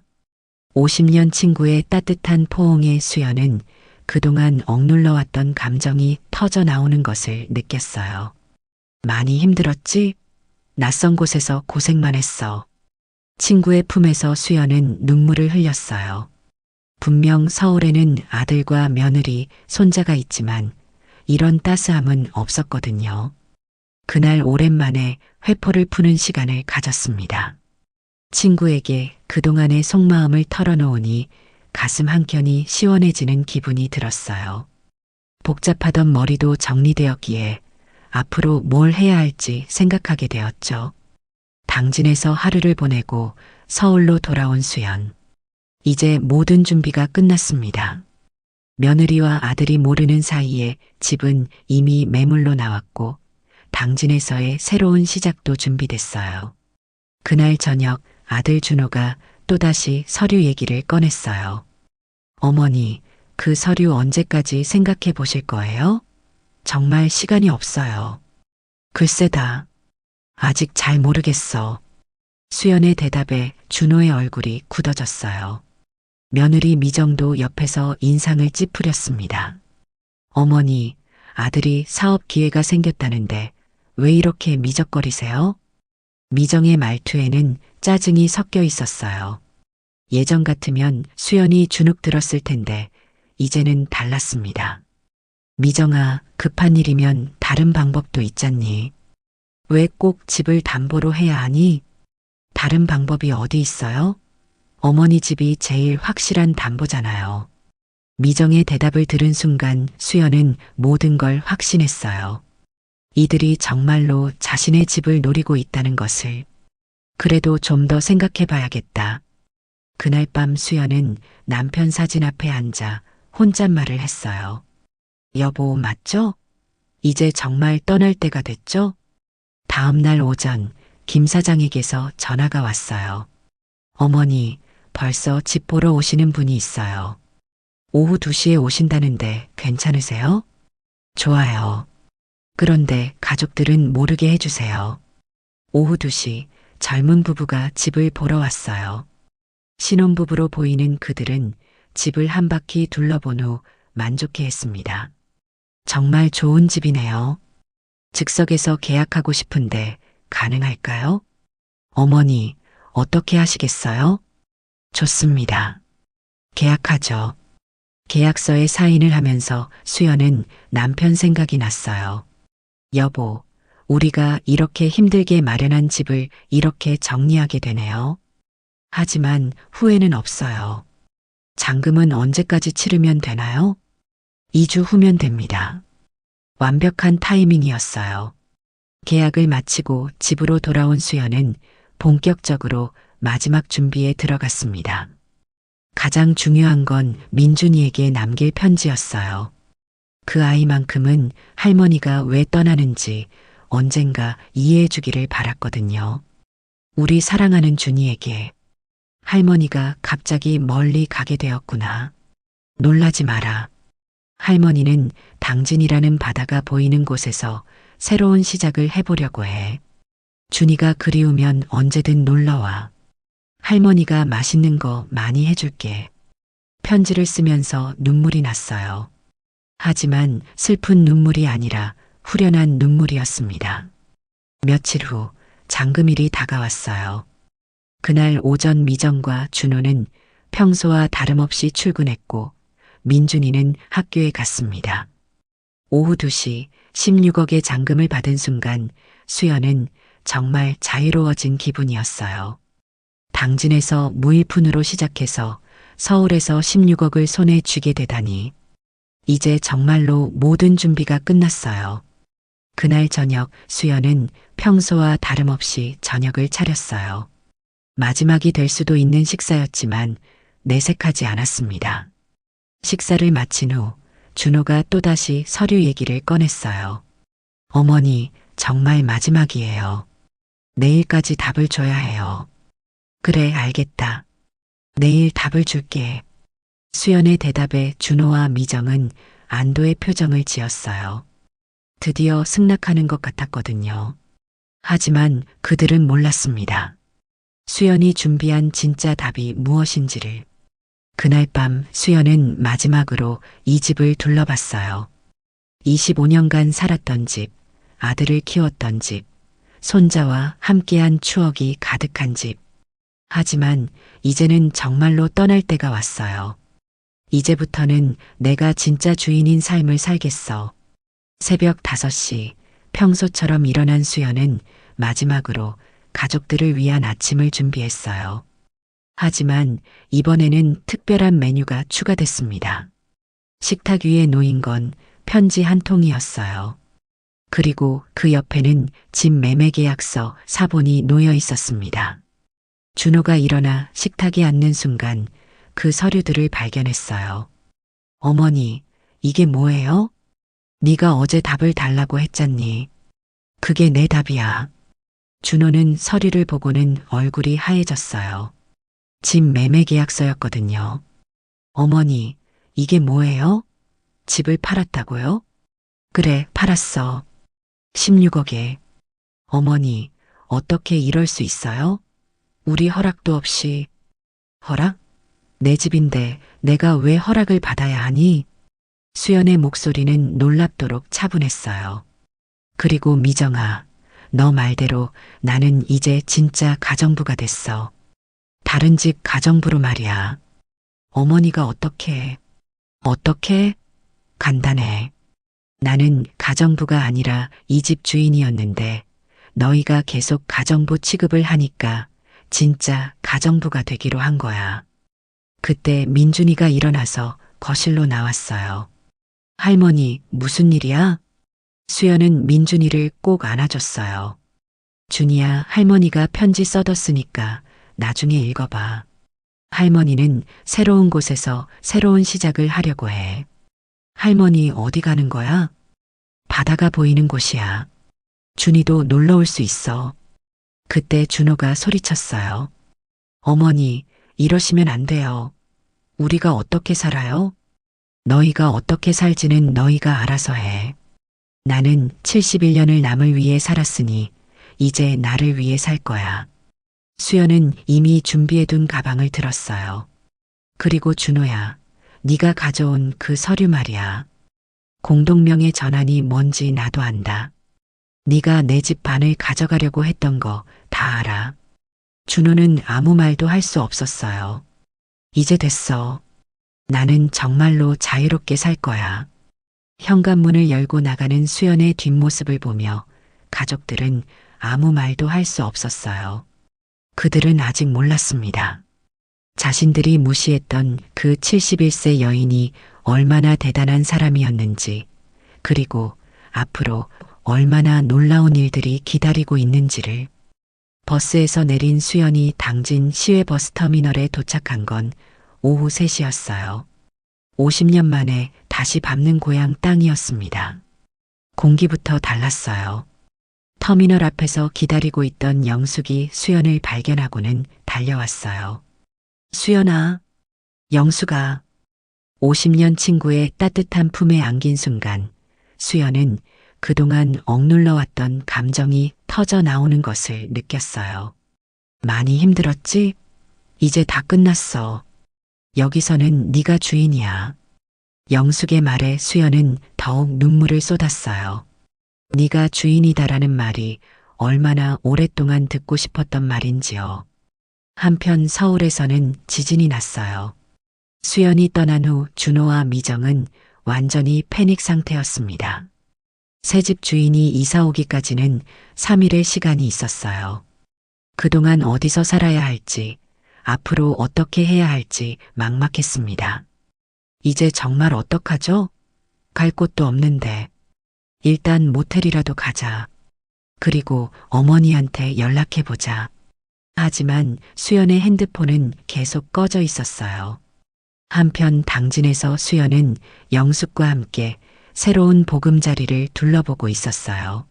50년 친구의 따뜻한 포옹에 수연은 그동안 억눌러왔던 감정이 터져 나오는 것을 느꼈어요. 많이 힘들었지? 낯선 곳에서 고생만 했어. 친구의 품에서 수연은 눈물을 흘렸어요. 분명 서울에는 아들과 며느리, 손자가 있지만 이런 따스함은 없었거든요. 그날 오랜만에 회포를 푸는 시간을 가졌습니다. 친구에게 그동안의 속마음을 털어놓으니 가슴 한켠이 시원해지는 기분이 들었어요. 복잡하던 머리도 정리되었기에 앞으로 뭘 해야 할지 생각하게 되었죠. 당진에서 하루를 보내고 서울로 돌아온 수연. 이제 모든 준비가 끝났습니다. 며느리와 아들이 모르는 사이에 집은 이미 매물로 나왔고 당진에서의 새로운 시작도 준비됐어요. 그날 저녁 아들 준호가 또다시 서류 얘기를 꺼냈어요. 어머니, 그 서류 언제까지 생각해 보실 거예요? 정말 시간이 없어요. 글쎄다. 아직 잘 모르겠어. 수연의 대답에 준호의 얼굴이 굳어졌어요. 며느리 미정도 옆에서 인상을 찌푸렸습니다. 어머니, 아들이 사업 기회가 생겼다는데 왜 이렇게 미적거리세요? 미정의 말투에는 짜증이 섞여 있었어요. 예전 같으면 수연이 주눅 들었을 텐데 이제는 달랐습니다. 미정아, 급한 일이면 다른 방법도 있잖니. 왜 꼭 집을 담보로 해야 하니? 다른 방법이 어디 있어요? 어머니 집이 제일 확실한 담보잖아요. 미정의 대답을 들은 순간 수연은 모든 걸 확신했어요. 이들이 정말로 자신의 집을 노리고 있다는 것을. 그래도 좀 더 생각해 봐야겠다. 그날 밤 수연은 남편 사진 앞에 앉아 혼잣말을 했어요. 여보, 맞죠? 이제 정말 떠날 때가 됐죠? 다음 날 오전 김 사장에게서 전화가 왔어요. 어머니, 벌써 집 보러 오시는 분이 있어요. 오후 2시에 오신다는데 괜찮으세요? 좋아요. 그런데 가족들은 모르게 해주세요. 오후 2시 젊은 부부가 집을 보러 왔어요. 신혼부부로 보이는 그들은 집을 한 바퀴 둘러본 후 만족해 했습니다. 정말 좋은 집이네요. 즉석에서 계약하고 싶은데 가능할까요? 어머니, 어떻게 하시겠어요? 좋습니다. 계약하죠. 계약서에 사인을 하면서 수연은 남편 생각이 났어요. 여보, 우리가 이렇게 힘들게 마련한 집을 이렇게 정리하게 되네요. 하지만 후회는 없어요. 잔금은 언제까지 치르면 되나요? 2주 후면 됩니다. 완벽한 타이밍이었어요. 계약을 마치고 집으로 돌아온 수연은 본격적으로 마지막 준비에 들어갔습니다. 가장 중요한 건 민준이에게 남길 편지였어요. 그 아이만큼은 할머니가 왜 떠나는지 언젠가 이해해 주기를 바랐거든요. 우리 사랑하는 준이에게 할머니가 갑자기 멀리 가게 되었구나. 놀라지 마라. 할머니는 당진이라는 바다가 보이는 곳에서 새로운 시작을 해보려고 해. 준이가 그리우면 언제든 놀러와. 할머니가 맛있는 거 많이 해줄게. 편지를 쓰면서 눈물이 났어요. 하지만 슬픈 눈물이 아니라 후련한 눈물이었습니다. 며칠 후 잔금일이 다가왔어요. 그날 오전 미정과 준호는 평소와 다름없이 출근했고 민준이는 학교에 갔습니다. 오후 2시 16억의 잔금을 받은 순간 수연은 정말 자유로워진 기분이었어요. 당진에서 무일푼으로 시작해서 서울에서 16억을 손에 쥐게 되다니 이제 정말로 모든 준비가 끝났어요. 그날 저녁 수연은 평소와 다름없이 저녁을 차렸어요. 마지막이 될 수도 있는 식사였지만 내색하지 않았습니다. 식사를 마친 후 준호가 또다시 서류 얘기를 꺼냈어요. 어머니, 정말 마지막이에요. 내일까지 답을 줘야 해요. 그래, 알겠다. 내일 답을 줄게. 수연의 대답에 준호와 미정은 안도의 표정을 지었어요. 드디어 승낙하는 것 같았거든요. 하지만 그들은 몰랐습니다. 수연이 준비한 진짜 답이 무엇인지를. 그날 밤 수연은 마지막으로 이 집을 둘러봤어요. 25년간 살았던 집, 아들을 키웠던 집, 손자와 함께한 추억이 가득한 집. 하지만 이제는 정말로 떠날 때가 왔어요. 이제부터는 내가 진짜 주인인 삶을 살겠어. 새벽 5시 평소처럼 일어난 수연은 마지막으로 가족들을 위한 아침을 준비했어요. 하지만 이번에는 특별한 메뉴가 추가됐습니다. 식탁 위에 놓인 건 편지 한 통이었어요. 그리고 그 옆에는 집 매매 계약서 사본이 놓여 있었습니다. 준호가 일어나 식탁에 앉는 순간 그 서류들을 발견했어요. 어머니, 이게 뭐예요? 네가 어제 답을 달라고 했잖니. 그게 내 답이야. 준호는 서류를 보고는 얼굴이 하얘졌어요. 집 매매 계약서였거든요. 어머니, 이게 뭐예요? 집을 팔았다고요? 그래, 팔았어. 16억에. 어머니, 어떻게 이럴 수 있어요? 우리 허락도 없이. 허락? 내 집인데 내가 왜 허락을 받아야 하니? 수연의 목소리는 놀랍도록 차분했어요. 그리고 미정아, 너 말대로 나는 이제 진짜 가정부가 됐어. 다른 집 가정부로 말이야. 어머니가 어떻게? 간단해. 나는 가정부가 아니라 이 집 주인이었는데 너희가 계속 가정부 취급을 하니까 진짜 가정부가 되기로 한 거야. 그때 민준이가 일어나서 거실로 나왔어요. 할머니, 무슨 일이야? 수연은 민준이를 꼭 안아줬어요. 준이야, 할머니가 편지 써뒀으니까 나중에 읽어봐. 할머니는 새로운 곳에서 새로운 시작을 하려고 해. 할머니 어디 가는 거야? 바다가 보이는 곳이야. 준이도 놀러 올 수 있어. 그때 준호가 소리쳤어요. 어머니, 이러시면 안 돼요. 우리가 어떻게 살아요? 너희가 어떻게 살지는 너희가 알아서 해. 나는 71년을 남을 위해 살았으니 이제 나를 위해 살 거야. 수연은 이미 준비해둔 가방을 들었어요. 그리고 준호야, 네가 가져온 그 서류 말이야. 공동명의 전환이 뭔지 나도 안다. 네가 내 집 반을 가져가려고 했던 거 다 알아. 준호는 아무 말도 할 수 없었어요. 이제 됐어. 나는 정말로 자유롭게 살 거야. 현관문을 열고 나가는 수연의 뒷모습을 보며 가족들은 아무 말도 할 수 없었어요. 그들은 아직 몰랐습니다. 자신들이 무시했던 그 71세 여인이 얼마나 대단한 사람이었는지, 그리고 앞으로 얼마나 놀라운 일들이 기다리고 있는지를. 버스에서 내린 수연이 당진 시외버스터미널에 도착한 건 오후 3시였어요. 50년 만에 다시 밟는 고향 땅이었습니다. 공기부터 달랐어요. 터미널 앞에서 기다리고 있던 영숙이 수연을 발견하고는 달려왔어요. 수연아, 영숙아. 50년 친구의 따뜻한 품에 안긴 순간 수연은 그동안 억눌러왔던 감정이 터져 나오는 것을 느꼈어요. 많이 힘들었지? 이제 다 끝났어. 여기서는 네가 주인이야. 영숙의 말에 수연은 더욱 눈물을 쏟았어요. 네가 주인이다라는 말이 얼마나 오랫동안 듣고 싶었던 말인지요. 한편 서울에서는 지진이 났어요. 수연이 떠난 후 준호와 미정은 완전히 패닉 상태였습니다. 새집 주인이 이사 오기까지는 3일의 시간이 있었어요. 그동안 어디서 살아야 할지, 앞으로 어떻게 해야 할지 막막했습니다. 이제 정말 어떡하죠? 갈 곳도 없는데. 일단 모텔이라도 가자. 그리고 어머니한테 연락해보자. 하지만 수연의 핸드폰은 계속 꺼져 있었어요. 한편 당진에서 수연은 영숙과 함께 새로운 보금자리를 둘러보고 있었어요.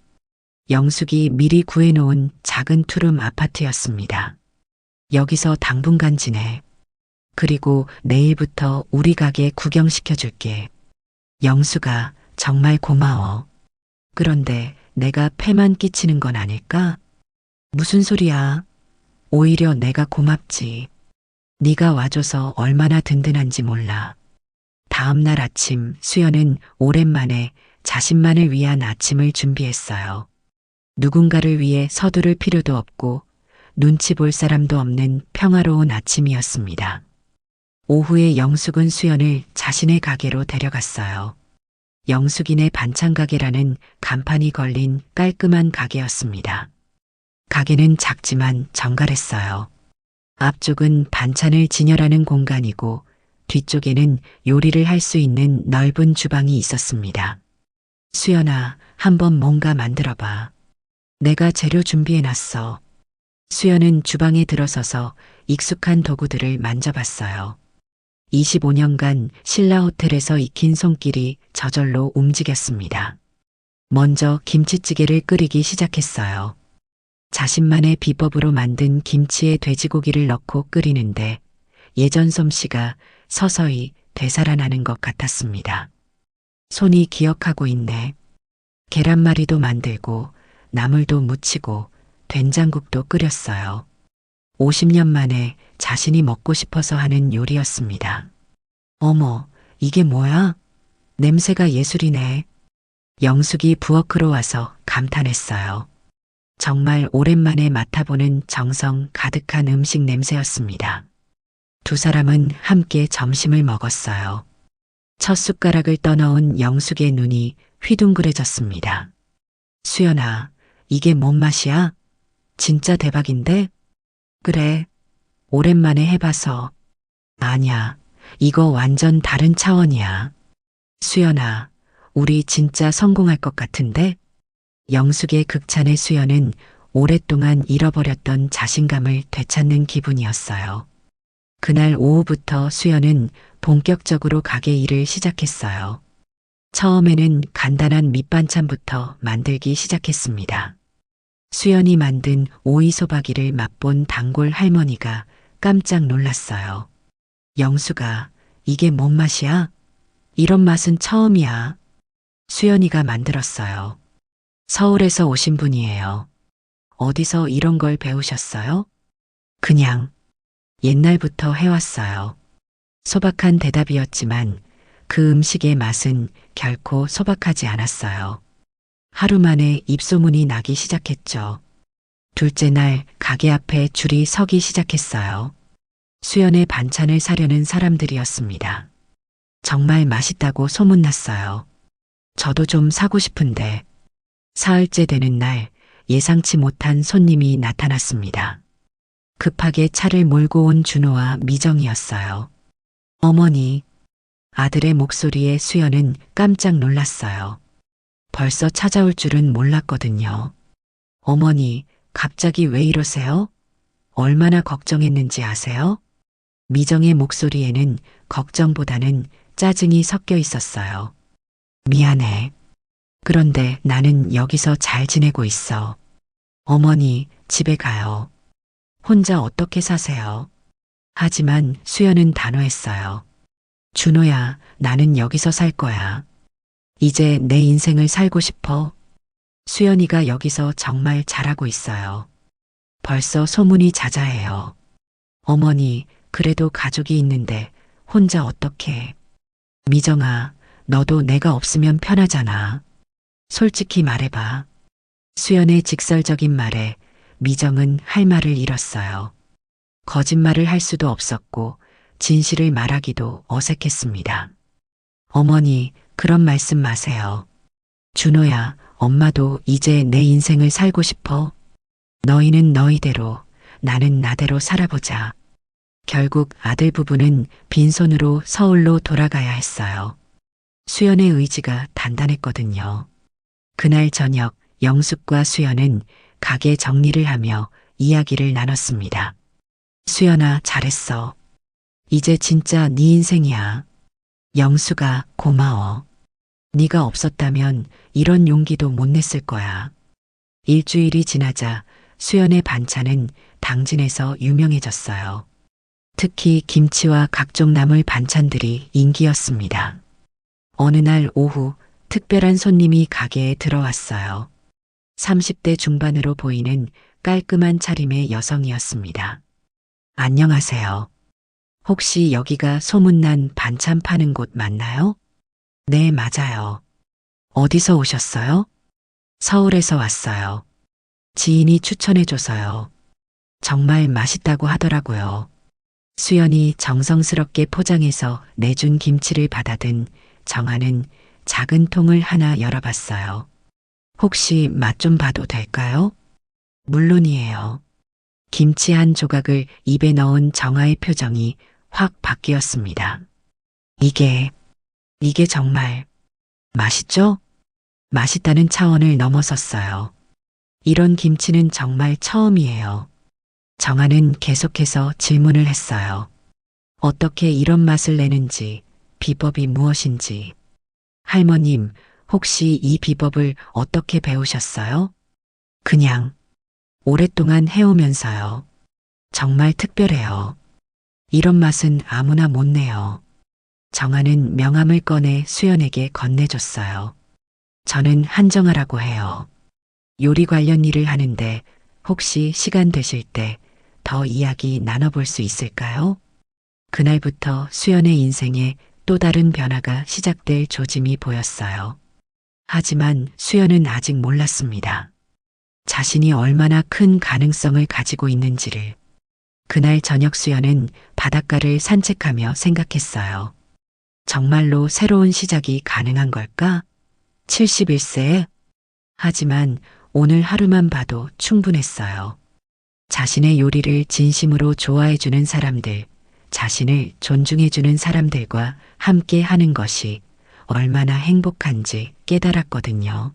영숙이 미리 구해놓은 작은 투룸 아파트였습니다. 여기서 당분간 지내. 그리고 내일부터 우리 가게 구경시켜줄게. 영숙아, 정말 고마워. 그런데 내가 폐만 끼치는 건 아닐까? 무슨 소리야? 오히려 내가 고맙지. 네가 와줘서 얼마나 든든한지 몰라. 다음 날 아침 수연은 오랜만에 자신만을 위한 아침을 준비했어요. 누군가를 위해 서두를 필요도 없고 눈치 볼 사람도 없는 평화로운 아침이었습니다. 오후에 영숙은 수연을 자신의 가게로 데려갔어요. 영숙이네 반찬 가게라는 간판이 걸린 깔끔한 가게였습니다. 가게는 작지만 정갈했어요. 앞쪽은 반찬을 진열하는 공간이고 뒤쪽에는 요리를 할 수 있는 넓은 주방이 있었습니다. 수연아, 한번 뭔가 만들어봐. 내가 재료 준비해놨어. 수연은 주방에 들어서서 익숙한 도구들을 만져봤어요. 25년간 신라 호텔에서 익힌 손길이 저절로 움직였습니다. 먼저 김치찌개를 끓이기 시작했어요. 자신만의 비법으로 만든 김치에 돼지고기를 넣고 끓이는데 예전 솜씨가 서서히 되살아나는 것 같았습니다. 손이 기억하고 있네. 계란말이도 만들고 나물도 무치고 된장국도 끓였어요. 50년 만에 자신이 먹고 싶어서 하는 요리였습니다. 어머, 이게 뭐야? 냄새가 예술이네. 영숙이 부엌으로 와서 감탄했어요. 정말 오랜만에 맡아보는 정성 가득한 음식 냄새였습니다. 두 사람은 함께 점심을 먹었어요. 첫 숟가락을 떠넣은 영숙의 눈이 휘둥그레졌습니다. 수연아, 이게 뭔 맛이야? 진짜 대박인데? 그래, 오랜만에 해봐서. 아니야, 이거 완전 다른 차원이야. 수연아, 우리 진짜 성공할 것 같은데? 영숙의 극찬에 수연은 오랫동안 잃어버렸던 자신감을 되찾는 기분이었어요. 그날 오후부터 수연은 본격적으로 가게 일을 시작했어요. 처음에는 간단한 밑반찬부터 만들기 시작했습니다. 수연이 만든 오이소박이를 맛본 단골 할머니가 깜짝 놀랐어요. 영숙아, 이게 뭔 맛이야? 이런 맛은 처음이야. 수연이가 만들었어요. 서울에서 오신 분이에요. 어디서 이런 걸 배우셨어요? 그냥 옛날부터 해왔어요. 소박한 대답이었지만 그 음식의 맛은 결코 소박하지 않았어요. 하루 만에 입소문이 나기 시작했죠. 둘째 날 가게 앞에 줄이 서기 시작했어요. 수연의 반찬을 사려는 사람들이었습니다. 정말 맛있다고 소문났어요. 저도 좀 사고 싶은데 사흘째 되는 날 예상치 못한 손님이 나타났습니다. 급하게 차를 몰고 온 준호와 미정이었어요. 어머니, 아들의 목소리에 수연은 깜짝 놀랐어요. 벌써 찾아올 줄은 몰랐거든요. 어머니, 갑자기 왜 이러세요? 얼마나 걱정했는지 아세요? 미정의 목소리에는 걱정보다는 짜증이 섞여 있었어요. 미안해. 그런데 나는 여기서 잘 지내고 있어. 어머니, 집에 가요. 혼자 어떻게 사세요? 하지만 수연은 단호했어요. 준호야, 나는 여기서 살 거야. 이제 내 인생을 살고 싶어. 수연이가 여기서 정말 잘하고 있어요. 벌써 소문이 자자해요. 어머니, 그래도 가족이 있는데 혼자 어떡해. 미정아, 너도 내가 없으면 편하잖아. 솔직히 말해봐. 수연의 직설적인 말에 미정은 할 말을 잃었어요. 거짓말을 할 수도 없었고 진실을 말하기도 어색했습니다. 어머니, 그런 말씀 마세요. 준호야, 엄마도 이제 내 인생을 살고 싶어. 너희는 너희대로, 나는 나대로 살아보자. 결국 아들 부부는 빈손으로 서울로 돌아가야 했어요. 수연의 의지가 단단했거든요. 그날 저녁 영숙과 수연은 가게 정리를 하며 이야기를 나눴습니다. 수연아, 잘했어. 이제 진짜 네 인생이야. 영수가 고마워. 네가 없었다면 이런 용기도 못 냈을 거야. 일주일이 지나자 수연의 반찬은 당진에서 유명해졌어요. 특히 김치와 각종 나물 반찬들이 인기였습니다. 어느 날 오후 특별한 손님이 가게에 들어왔어요. 30대 중반으로 보이는 깔끔한 차림의 여성이었습니다. 안녕하세요. 혹시 여기가 소문난 반찬 파는 곳 맞나요? 네, 맞아요. 어디서 오셨어요? 서울에서 왔어요. 지인이 추천해줘서요. 정말 맛있다고 하더라고요. 수연이 정성스럽게 포장해서 내준 김치를 받아든 정아는 작은 통을 하나 열어봤어요. 혹시 맛 좀 봐도 될까요? 물론이에요. 김치 한 조각을 입에 넣은 정아의 표정이 확 바뀌었습니다. 이게 정말 맛있죠? 맛있다는 차원을 넘어섰어요. 이런 김치는 정말 처음이에요. 정아는 계속해서 질문을 했어요. 어떻게 이런 맛을 내는지, 비법이 무엇인지. 할머님, 혹시 이 비법을 어떻게 배우셨어요? 그냥 오랫동안 해오면서요. 정말 특별해요. 이런 맛은 아무나 못 내요. 정아는 명함을 꺼내 수연에게 건네줬어요. 저는 한정아라고 해요. 요리 관련 일을 하는데 혹시 시간 되실 때 더 이야기 나눠볼 수 있을까요? 그날부터 수연의 인생에 또 다른 변화가 시작될 조짐이 보였어요. 하지만 수연은 아직 몰랐습니다. 자신이 얼마나 큰 가능성을 가지고 있는지를. 그날 저녁 수연은 바닷가를 산책하며 생각했어요. 정말로 새로운 시작이 가능한 걸까? 71세에? 하지만 오늘 하루만 봐도 충분했어요. 자신의 요리를 진심으로 좋아해주는 사람들, 자신을 존중해주는 사람들과 함께 하는 것이 얼마나 행복한지 깨달았거든요.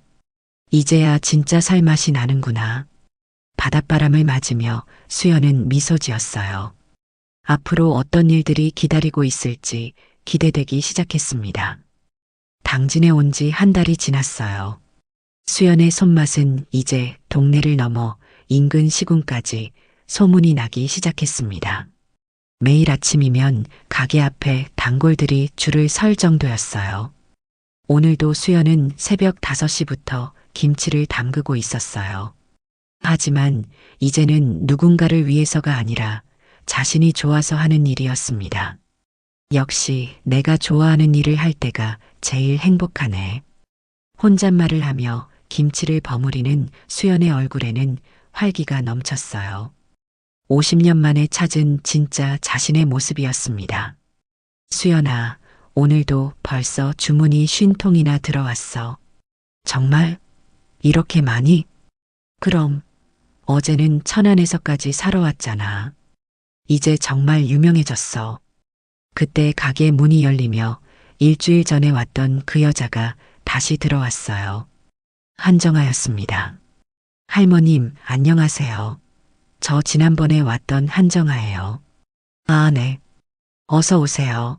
이제야 진짜 살맛이 나는구나. 바닷바람을 맞으며 수연은 미소 지었어요. 앞으로 어떤 일들이 기다리고 있을지 기대되기 시작했습니다. 당진에 온 지 한 달이 지났어요. 수연의 손맛은 이제 동네를 넘어 인근 시군까지 소문이 나기 시작했습니다. 매일 아침이면 가게 앞에 단골들이 줄을 설 정도였어요. 오늘도 수연은 새벽 5시부터 김치를 담그고 있었어요. 하지만 이제는 누군가를 위해서가 아니라 자신이 좋아서 하는 일이었습니다. 역시 내가 좋아하는 일을 할 때가 제일 행복하네. 혼잣말을 하며 김치를 버무리는 수연의 얼굴에는 활기가 넘쳤어요. 50년 만에 찾은 진짜 자신의 모습이었습니다. 수연아, 오늘도 벌써 주문이 50통이나 들어왔어. 정말? 이렇게 많이? 그럼 어제는 천안에서까지 사러 왔잖아. 이제 정말 유명해졌어. 그때 가게 문이 열리며 일주일 전에 왔던 그 여자가 다시 들어왔어요. 한정아였습니다. 할머님, 안녕하세요. 저 지난번에 왔던 한정아예요. 아, 네. 어서 오세요.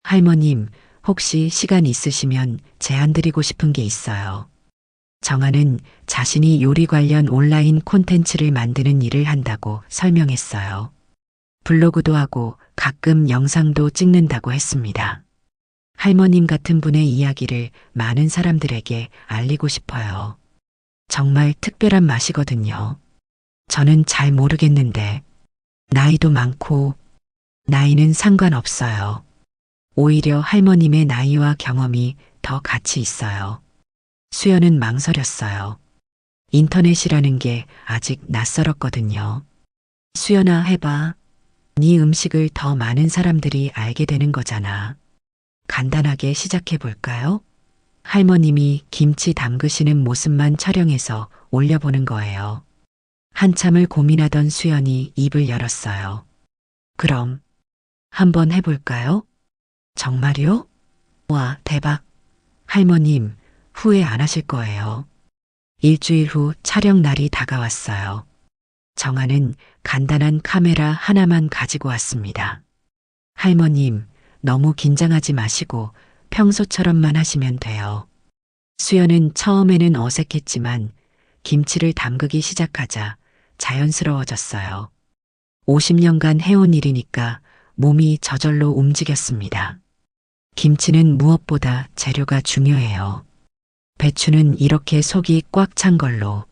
할머님, 혹시 시간 있으시면 제안 드리고 싶은 게 있어요. 정아는 자신이 요리 관련 온라인 콘텐츠를 만드는 일을 한다고 설명했어요. 블로그도 하고 가끔 영상도 찍는다고 했습니다. 할머님 같은 분의 이야기를 많은 사람들에게 알리고 싶어요. 정말 특별한 맛이거든요. 저는 잘 모르겠는데, 나이도 많고, 나이는 상관없어요. 오히려 할머님의 나이와 경험이 더 가치 있어요. 수연은 망설였어요. 인터넷이라는 게 아직 낯설었거든요. 수연아, 해봐. 네 음식을 더 많은 사람들이 알게 되는 거잖아. 간단하게 시작해 볼까요? 할머님이 김치 담그시는 모습만 촬영해서 올려보는 거예요. 한참을 고민하던 수연이 입을 열었어요. 그럼 한번 해볼까요? 정말요? 와, 대박. 할머님, 후회 안 하실 거예요. 일주일 후 촬영 날이 다가왔어요. 정아는 간단한 카메라 하나만 가지고 왔습니다. 할머님, 너무 긴장하지 마시고 평소처럼만 하시면 돼요. 수연은 처음에는 어색했지만 김치를 담그기 시작하자 자연스러워졌어요. 50년간 해온 일이니까 몸이 저절로 움직였습니다. 김치는 무엇보다 재료가 중요해요. 배추는 이렇게 속이 꽉 찬 걸로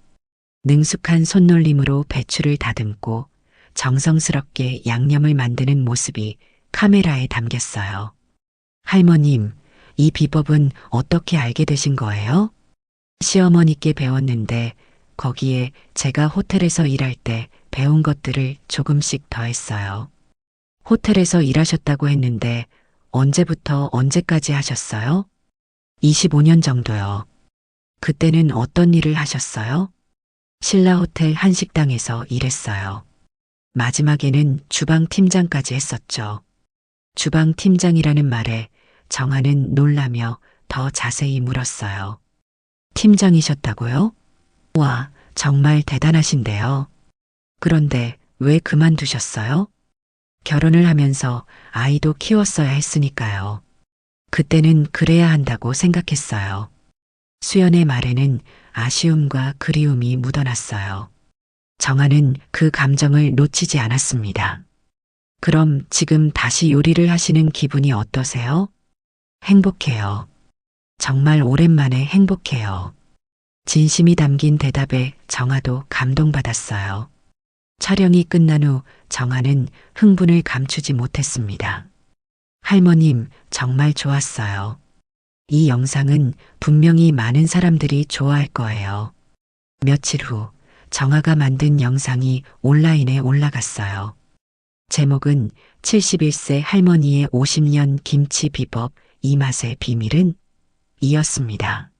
능숙한 손놀림으로 배추를 다듬고 정성스럽게 양념을 만드는 모습이 카메라에 담겼어요. 할머님, 이 비법은 어떻게 알게 되신 거예요? 시어머니께 배웠는데 거기에 제가 호텔에서 일할 때 배운 것들을 조금씩 더했어요. 호텔에서 일하셨다고 했는데 언제부터 언제까지 하셨어요? 25년 정도요. 그때는 어떤 일을 하셨어요? 신라호텔 한식당에서 일했어요. 마지막에는 주방 팀장까지 했었죠. 주방 팀장이라는 말에 정아는 놀라며 더 자세히 물었어요. 팀장이셨다고요? 와, 정말 대단하신데요. 그런데 왜 그만두셨어요? 결혼을 하면서 아이도 키웠어야 했으니까요. 그때는 그래야 한다고 생각했어요. 수연의 말에는 아쉬움과 그리움이 묻어났어요. 정아는 그 감정을 놓치지 않았습니다. 그럼 지금 다시 요리를 하시는 기분이 어떠세요? 행복해요. 정말 오랜만에 행복해요. 진심이 담긴 대답에 정아도 감동받았어요. 촬영이 끝난 후 정아는 흥분을 감추지 못했습니다. 할머님, 정말 좋았어요. 이 영상은 분명히 많은 사람들이 좋아할 거예요. 며칠 후 정아가 만든 영상이 온라인에 올라갔어요. 제목은 71세 할머니의 50년 김치 비법, 이 맛의 비밀은? 이었습니다.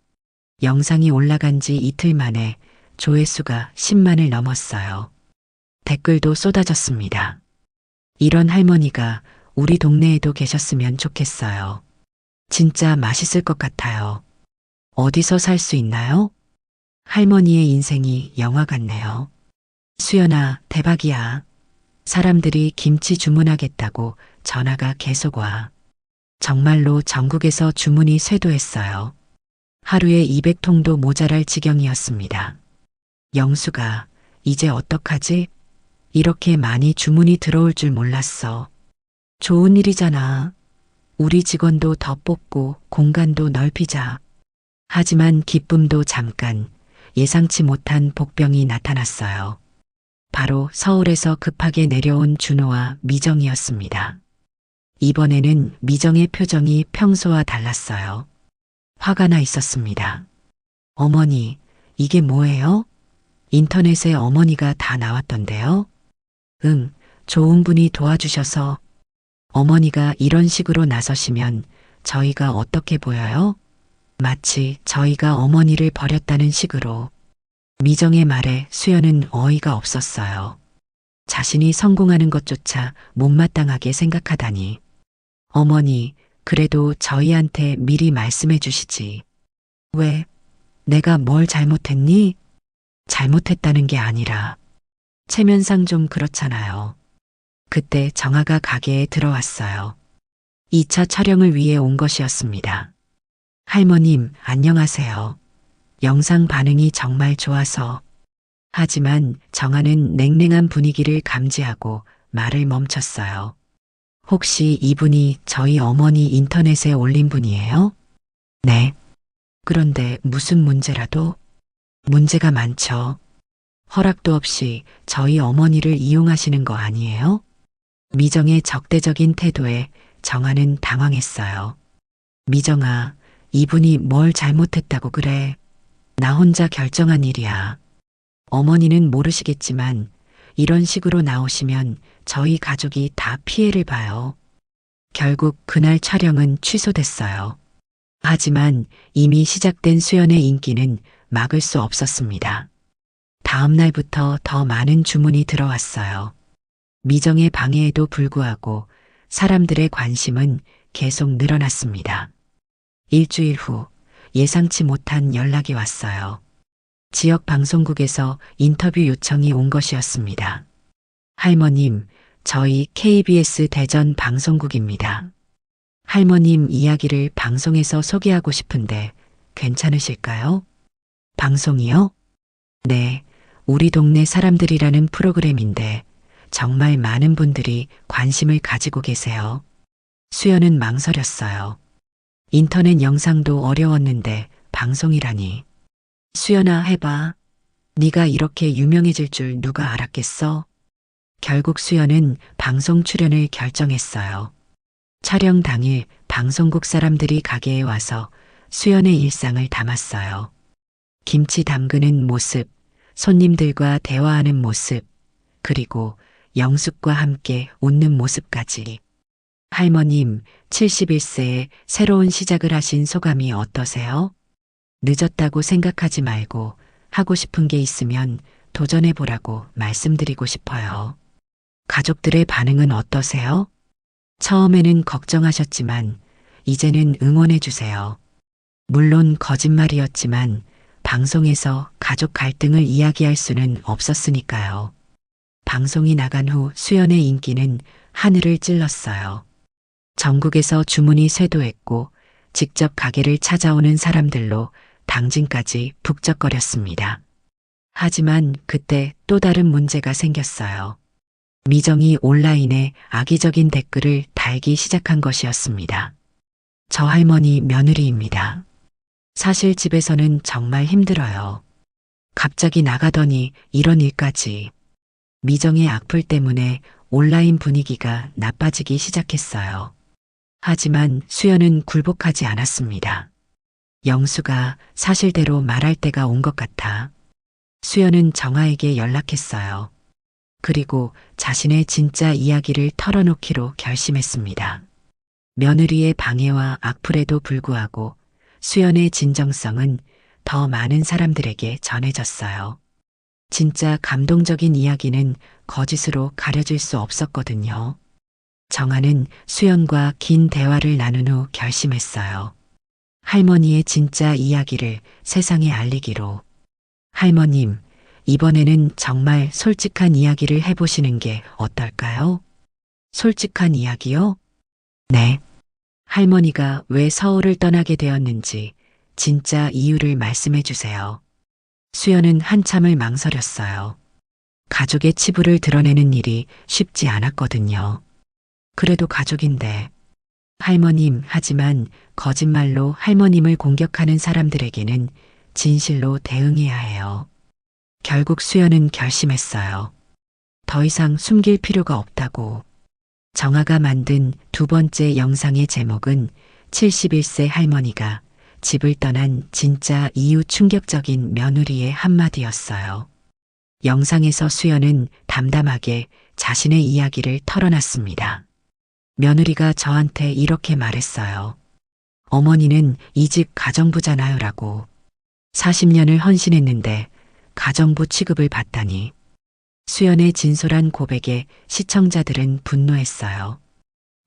영상이 올라간 지 이틀 만에 조회수가 10만을 넘었어요. 댓글도 쏟아졌습니다. 이런 할머니가 우리 동네에도 계셨으면 좋겠어요. 진짜 맛있을 것 같아요. 어디서 살 수 있나요? 할머니의 인생이 영화 같네요. 수연아, 대박이야. 사람들이 김치 주문하겠다고 전화가 계속 와. 정말로 전국에서 주문이 쇄도했어요. 하루에 200통도 모자랄 지경이었습니다. 영수가, 이제 어떡하지? 이렇게 많이 주문이 들어올 줄 몰랐어. 좋은 일이잖아. 우리 직원도 더 뽑고 공간도 넓히자. 하지만 기쁨도 잠깐 예상치 못한 복병이 나타났어요. 바로 서울에서 급하게 내려온 준호와 미정이었습니다. 이번에는 미정의 표정이 평소와 달랐어요. 화가 나 있었습니다. 어머니, 이게 뭐예요? 인터넷에 어머니가 다 나왔던데요? 응, 좋은 분이 도와주셔서. 어머니가 이런 식으로 나서시면 저희가 어떻게 보여요? 마치 저희가 어머니를 버렸다는 식으로. 미정의 말에 수연은 어이가 없었어요. 자신이 성공하는 것조차 못마땅하게 생각하다니. 어머니, 그래도 저희한테 미리 말씀해 주시지. 왜? 내가 뭘 잘못했니? 잘못했다는 게 아니라 체면상 좀 그렇잖아요. 그때 정아가 가게에 들어왔어요. 2차 촬영을 위해 온 것이었습니다. 할머님, 안녕하세요. 영상 반응이 정말 좋아서. 하지만 정아는 냉랭한 분위기를 감지하고 말을 멈췄어요. 혹시 이분이 저희 어머니 인터넷에 올린 분이에요? 네. 그런데 무슨 문제라도? 문제가 많죠. 허락도 없이 저희 어머니를 이용하시는 거 아니에요? 미정의 적대적인 태도에 정아는 당황했어요. 미정아, 이분이 뭘 잘못했다고 그래? 나 혼자 결정한 일이야. 어머니는 모르시겠지만 이런 식으로 나오시면 저희 가족이 다 피해를 봐요. 결국 그날 촬영은 취소됐어요. 하지만 이미 시작된 수연의 인기는 막을 수 없었습니다. 다음 날부터 더 많은 주문이 들어왔어요. 미정의 방해에도 불구하고 사람들의 관심은 계속 늘어났습니다. 일주일 후 예상치 못한 연락이 왔어요. 지역 방송국에서 인터뷰 요청이 온 것이었습니다. 할머님, 저희 KBS 대전 방송국입니다. 할머님 이야기를 방송에서 소개하고 싶은데 괜찮으실까요? 방송이요? 네, 우리 동네 사람들이라는 프로그램인데 정말 많은 분들이 관심을 가지고 계세요. 수연은 망설였어요. 인터넷 영상도 어려웠는데 방송이라니. 수연아, 해봐. 네가 이렇게 유명해질 줄 누가 알았겠어? 결국 수연은 방송 출연을 결정했어요. 촬영 당일 방송국 사람들이 가게에 와서 수연의 일상을 담았어요. 김치 담그는 모습, 손님들과 대화하는 모습, 그리고 영숙과 함께 웃는 모습까지. 할머님, 71세에 새로운 시작을 하신 소감이 어떠세요? 늦었다고 생각하지 말고 하고 싶은 게 있으면 도전해보라고 말씀드리고 싶어요. 가족들의 반응은 어떠세요? 처음에는 걱정하셨지만 이제는 응원해주세요. 물론 거짓말이었지만 방송에서 가족 갈등을 이야기할 수는 없었으니까요. 방송이 나간 후 수연의 인기는 하늘을 찔렀어요. 전국에서 주문이 쇄도했고 직접 가게를 찾아오는 사람들로 당진까지 북적거렸습니다. 하지만 그때 또 다른 문제가 생겼어요. 미정이 온라인에 악의적인 댓글을 달기 시작한 것이었습니다. 저 할머니 며느리입니다. 사실 집에서는 정말 힘들어요. 갑자기 나가더니 이런 일까지. 미정의 악플 때문에 온라인 분위기가 나빠지기 시작했어요. 하지만 수연은 굴복하지 않았습니다. 영수가 사실대로 말할 때가 온 것 같아. 수연은 정아에게 연락했어요. 그리고 자신의 진짜 이야기를 털어놓기로 결심했습니다. 며느리의 방해와 악플에도 불구하고 수연의 진정성은 더 많은 사람들에게 전해졌어요. 진짜 감동적인 이야기는 거짓으로 가려질 수 없었거든요. 정아는 수연과 긴 대화를 나눈 후 결심했어요. 할머니의 진짜 이야기를 세상에 알리기로. 할머님, 이번에는 정말 솔직한 이야기를 해보시는 게 어떨까요? 솔직한 이야기요? 네. 할머니가 왜 서울을 떠나게 되었는지 진짜 이유를 말씀해 주세요. 수연은 한참을 망설였어요. 가족의 치부를 드러내는 일이 쉽지 않았거든요. 그래도 가족인데. 할머님, 하지만 거짓말로 할머님을 공격하는 사람들에게는 진실로 대응해야 해요. 결국 수연은 결심했어요. 더 이상 숨길 필요가 없다고. 정아가 만든 두 번째 영상의 제목은 71세 할머니가 집을 떠난 진짜 이유, 충격적인 며느리의 한마디였어요. 영상에서 수연은 담담하게 자신의 이야기를 털어놨습니다. 며느리가 저한테 이렇게 말했어요. 어머니는 이 집 가정부잖아요 라고. 40년을 헌신했는데 가정부 취급을 받다니. 수연의 진솔한 고백에 시청자들은 분노했어요.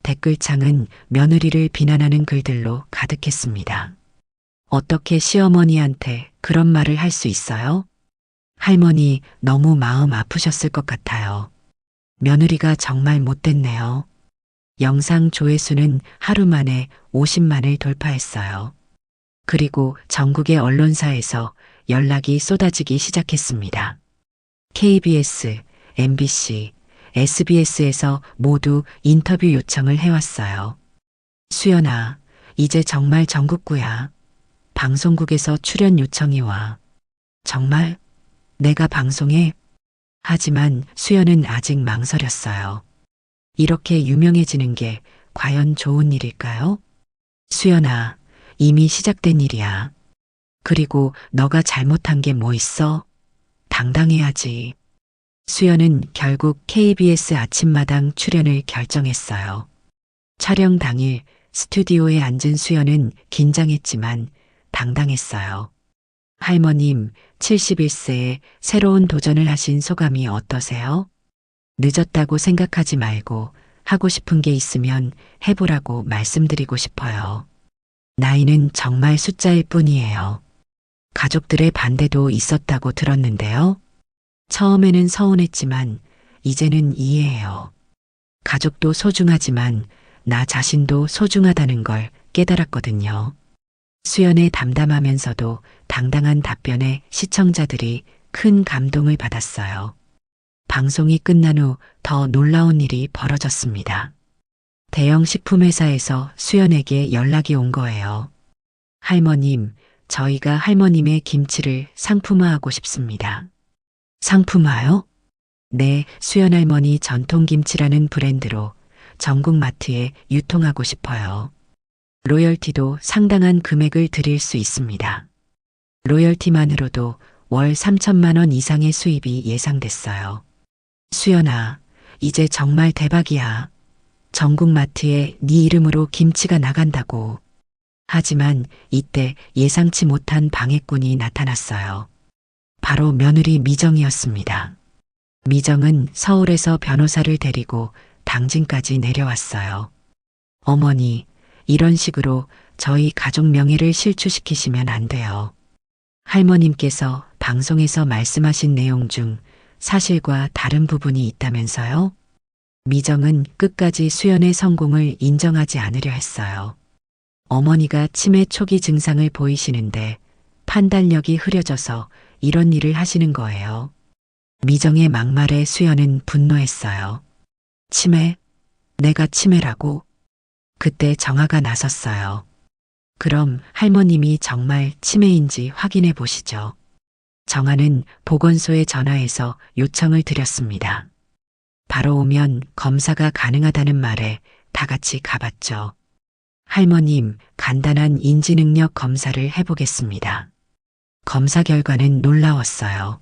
댓글창은 며느리를 비난하는 글들로 가득했습니다. 어떻게 시어머니한테 그런 말을 할 수 있어요? 할머니 너무 마음 아프셨을 것 같아요. 며느리가 정말 못됐네요. 영상 조회수는 하루 만에 50만을 돌파했어요. 그리고 전국의 언론사에서 연락이 쏟아지기 시작했습니다. KBS, MBC, SBS에서 모두 인터뷰 요청을 해왔어요. 수연아, 이제 정말 전국구야. 방송국에서 출연 요청이 와. 정말? 내가 방송에? 하지만 수연은 아직 망설였어요. 이렇게 유명해지는 게 과연 좋은 일일까요? 수연아, 이미 시작된 일이야. 그리고 너가 잘못한 게 뭐 있어? 당당해야지. 수연은 결국 KBS 아침마당 출연을 결정했어요. 촬영 당일 스튜디오에 앉은 수연은 긴장했지만 당당했어요. 할머님, 71세에 새로운 도전을 하신 소감이 어떠세요? 늦었다고 생각하지 말고 하고 싶은 게 있으면 해보라고 말씀드리고 싶어요. 나이는 정말 숫자일 뿐이에요. 가족들의 반대도 있었다고 들었는데요. 처음에는 서운했지만 이제는 이해해요. 가족도 소중하지만 나 자신도 소중하다는 걸 깨달았거든요. 수연의 담담하면서도 당당한 답변에 시청자들이 큰 감동을 받았어요. 방송이 끝난 후 더 놀라운 일이 벌어졌습니다. 대형 식품회사에서 수연에게 연락이 온 거예요. 할머님, 저희가 할머님의 김치를 상품화하고 싶습니다. 상품화요? 네, 수연 할머니 전통김치라는 브랜드로 전국 마트에 유통하고 싶어요. 로열티도 상당한 금액을 드릴 수 있습니다. 로열티만으로도 월 3천만 원 이상의 수입이 예상됐어요. 수연아, 이제 정말 대박이야. 전국 마트에 네 이름으로 김치가 나간다고. 하지만 이때 예상치 못한 방해꾼이 나타났어요. 바로 며느리 미정이었습니다. 미정은 서울에서 변호사를 데리고 당진까지 내려왔어요. 어머니, 이런 식으로 저희 가족 명예를 실추시키시면 안 돼요. 할머님께서 방송에서 말씀하신 내용 중 사실과 다른 부분이 있다면서요? 미정은 끝까지 수연의 성공을 인정하지 않으려 했어요. 어머니가 치매 초기 증상을 보이시는데 판단력이 흐려져서 이런 일을 하시는 거예요. 미정의 막말에 수연은 분노했어요. 치매? 내가 치매라고? 그때 정아가 나섰어요. 그럼 할머님이 정말 치매인지 확인해 보시죠. 정아는 보건소에 전화해서 요청을 드렸습니다. 바로 오면 검사가 가능하다는 말에 다 같이 가봤죠. 할머님, 간단한 인지능력 검사를 해보겠습니다. 검사 결과는 놀라웠어요.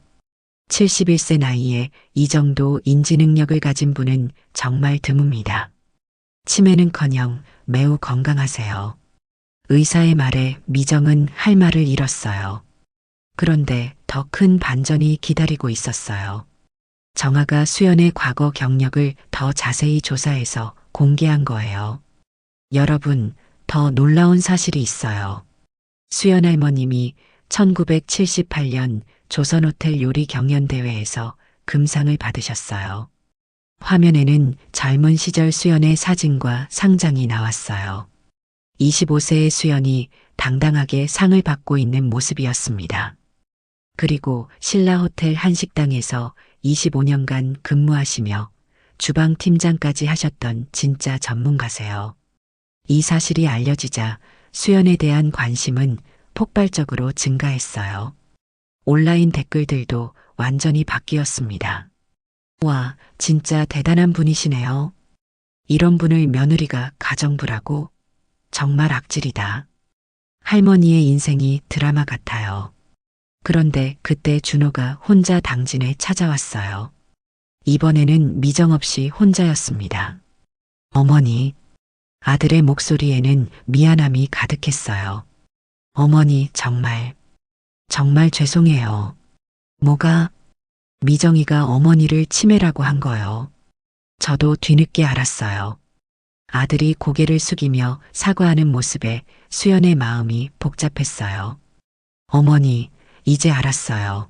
71세 나이에 이 정도 인지능력을 가진 분은 정말 드뭅니다. 치매는커녕 매우 건강하세요. 의사의 말에 미정은 할 말을 잃었어요. 그런데 더 큰 반전이 기다리고 있었어요. 정아가 수연의 과거 경력을 더 자세히 조사해서 공개한 거예요. 여러분, 더 놀라운 사실이 있어요. 수연 할머님이 1978년 조선호텔 요리 경연대회에서 금상을 받으셨어요. 화면에는 젊은 시절 수연의 사진과 상장이 나왔어요. 25세의 수연이 당당하게 상을 받고 있는 모습이었습니다. 그리고 신라호텔 한식당에서 25년간 근무하시며 주방 팀장까지 하셨던 진짜 전문가세요. 이 사실이 알려지자 수연에 대한 관심은 폭발적으로 증가했어요. 온라인 댓글들도 완전히 바뀌었습니다. 와, 진짜 대단한 분이시네요. 이런 분을 며느리가 가정부라고? 정말 악질이다. 할머니의 인생이 드라마 같아요. 그런데 그때 준호가 혼자 당진에 찾아왔어요. 이번에는 미정 없이 혼자였습니다. 어머니, 아들의 목소리에는 미안함이 가득했어요. 어머니, 정말 죄송해요. 뭐가? 미정이가 어머니를 치매라고 한 거요. 저도 뒤늦게 알았어요. 아들이 고개를 숙이며 사과하는 모습에 수연의 마음이 복잡했어요. 어머니, 이제 알았어요.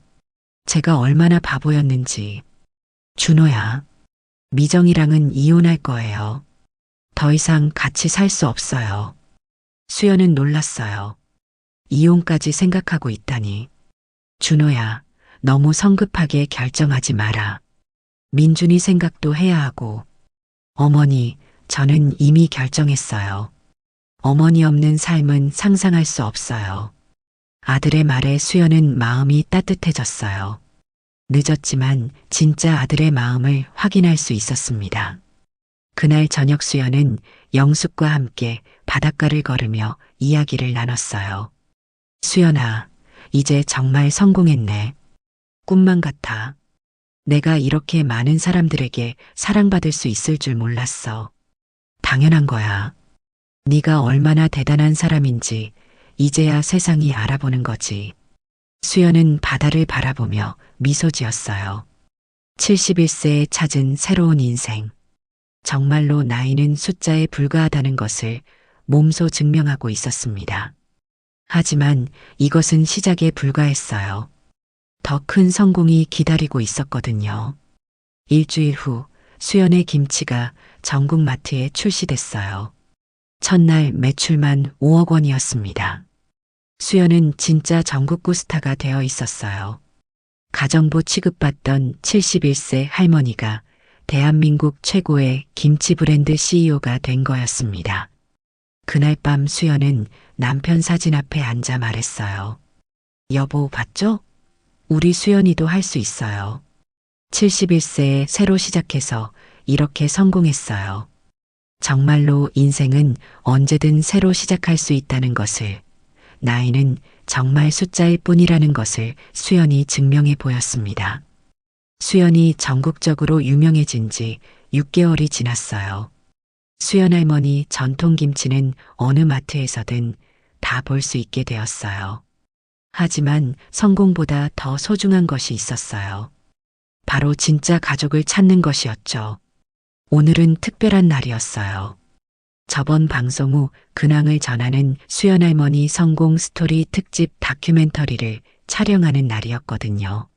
제가 얼마나 바보였는지. 준호야, 미정이랑은 이혼할 거예요. 더 이상 같이 살 수 없어요. 수연은 놀랐어요. 이혼까지 생각하고 있다니. 준호야, 너무 성급하게 결정하지 마라. 민준이 생각도 해야 하고. 어머니, 저는 이미 결정했어요. 어머니 없는 삶은 상상할 수 없어요. 아들의 말에 수연은 마음이 따뜻해졌어요. 늦었지만 진짜 아들의 마음을 확인할 수 있었습니다. 그날 저녁 수연은 영숙과 함께 바닷가를 걸으며 이야기를 나눴어요. 수연아, 이제 정말 성공했네. 꿈만 같아. 내가 이렇게 많은 사람들에게 사랑받을 수 있을 줄 몰랐어. 당연한 거야. 네가 얼마나 대단한 사람인지 이제야 세상이 알아보는 거지. 수연은 바다를 바라보며 미소 지었어요. 71세에 찾은 새로운 인생. 정말로 나이는 숫자에 불과하다는 것을 몸소 증명하고 있었습니다. 하지만 이것은 시작에 불과했어요. 더 큰 성공이 기다리고 있었거든요. 일주일 후 수연의 김치가 전국 마트에 출시됐어요. 첫날 매출만 5억 원이었습니다. 수연은 진짜 전국구 스타가 되어 있었어요. 가정부 취급받던 71세 할머니가 대한민국 최고의 김치 브랜드 CEO가 된 거였습니다. 그날 밤 수연은 남편 사진 앞에 앉아 말했어요. 여보, 봤죠? 우리 수연이도 할 수 있어요. 71세에 새로 시작해서 이렇게 성공했어요. 정말로 인생은 언제든 새로 시작할 수 있다는 것을, 나이는 정말 숫자일 뿐이라는 것을 수연이 증명해 보였습니다. 수연이 전국적으로 유명해진 지 6개월이 지났어요. 수연 할머니 전통 김치는 어느 마트에서든 다 볼 수 있게 되었어요. 하지만 성공보다 더 소중한 것이 있었어요. 바로 진짜 가족을 찾는 것이었죠. 오늘은 특별한 날이었어요. 저번 방송 후 근황을 전하는 수연 할머니 성공 스토리 특집 다큐멘터리를 촬영하는 날이었거든요.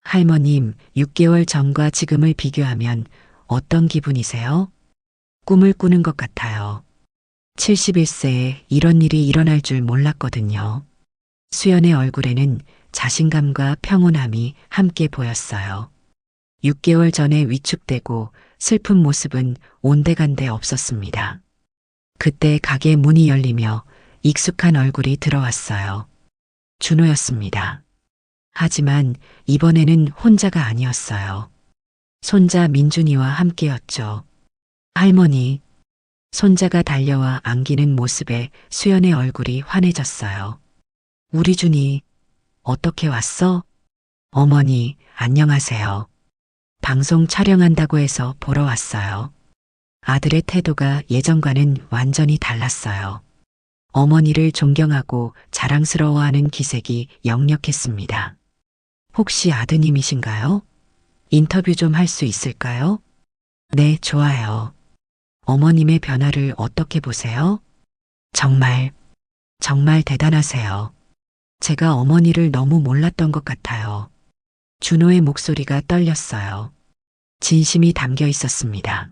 할머님, 6개월 전과 지금을 비교하면 어떤 기분이세요? 꿈을 꾸는 것 같아요. 71세에 이런 일이 일어날 줄 몰랐거든요. 수연의 얼굴에는 자신감과 평온함이 함께 보였어요. 6개월 전에 위축되고 슬픈 모습은 온데간데 없었습니다. 그때 가게 문이 열리며 익숙한 얼굴이 들어왔어요. 준호였습니다. 하지만 이번에는 혼자가 아니었어요. 손자 민준이와 함께였죠. 할머니, 손자가 달려와 안기는 모습에 수연의 얼굴이 환해졌어요. 우리 준이, 어떻게 왔어? 어머니, 안녕하세요. 방송 촬영한다고 해서 보러 왔어요. 아들의 태도가 예전과는 완전히 달랐어요. 어머니를 존경하고 자랑스러워하는 기색이 역력했습니다. 혹시 아드님이신가요? 인터뷰 좀 할 수 있을까요? 네, 좋아요. 어머님의 변화를 어떻게 보세요? 정말 대단하세요. 제가 어머니를 너무 몰랐던 것 같아요. 준호의 목소리가 떨렸어요. 진심이 담겨 있었습니다.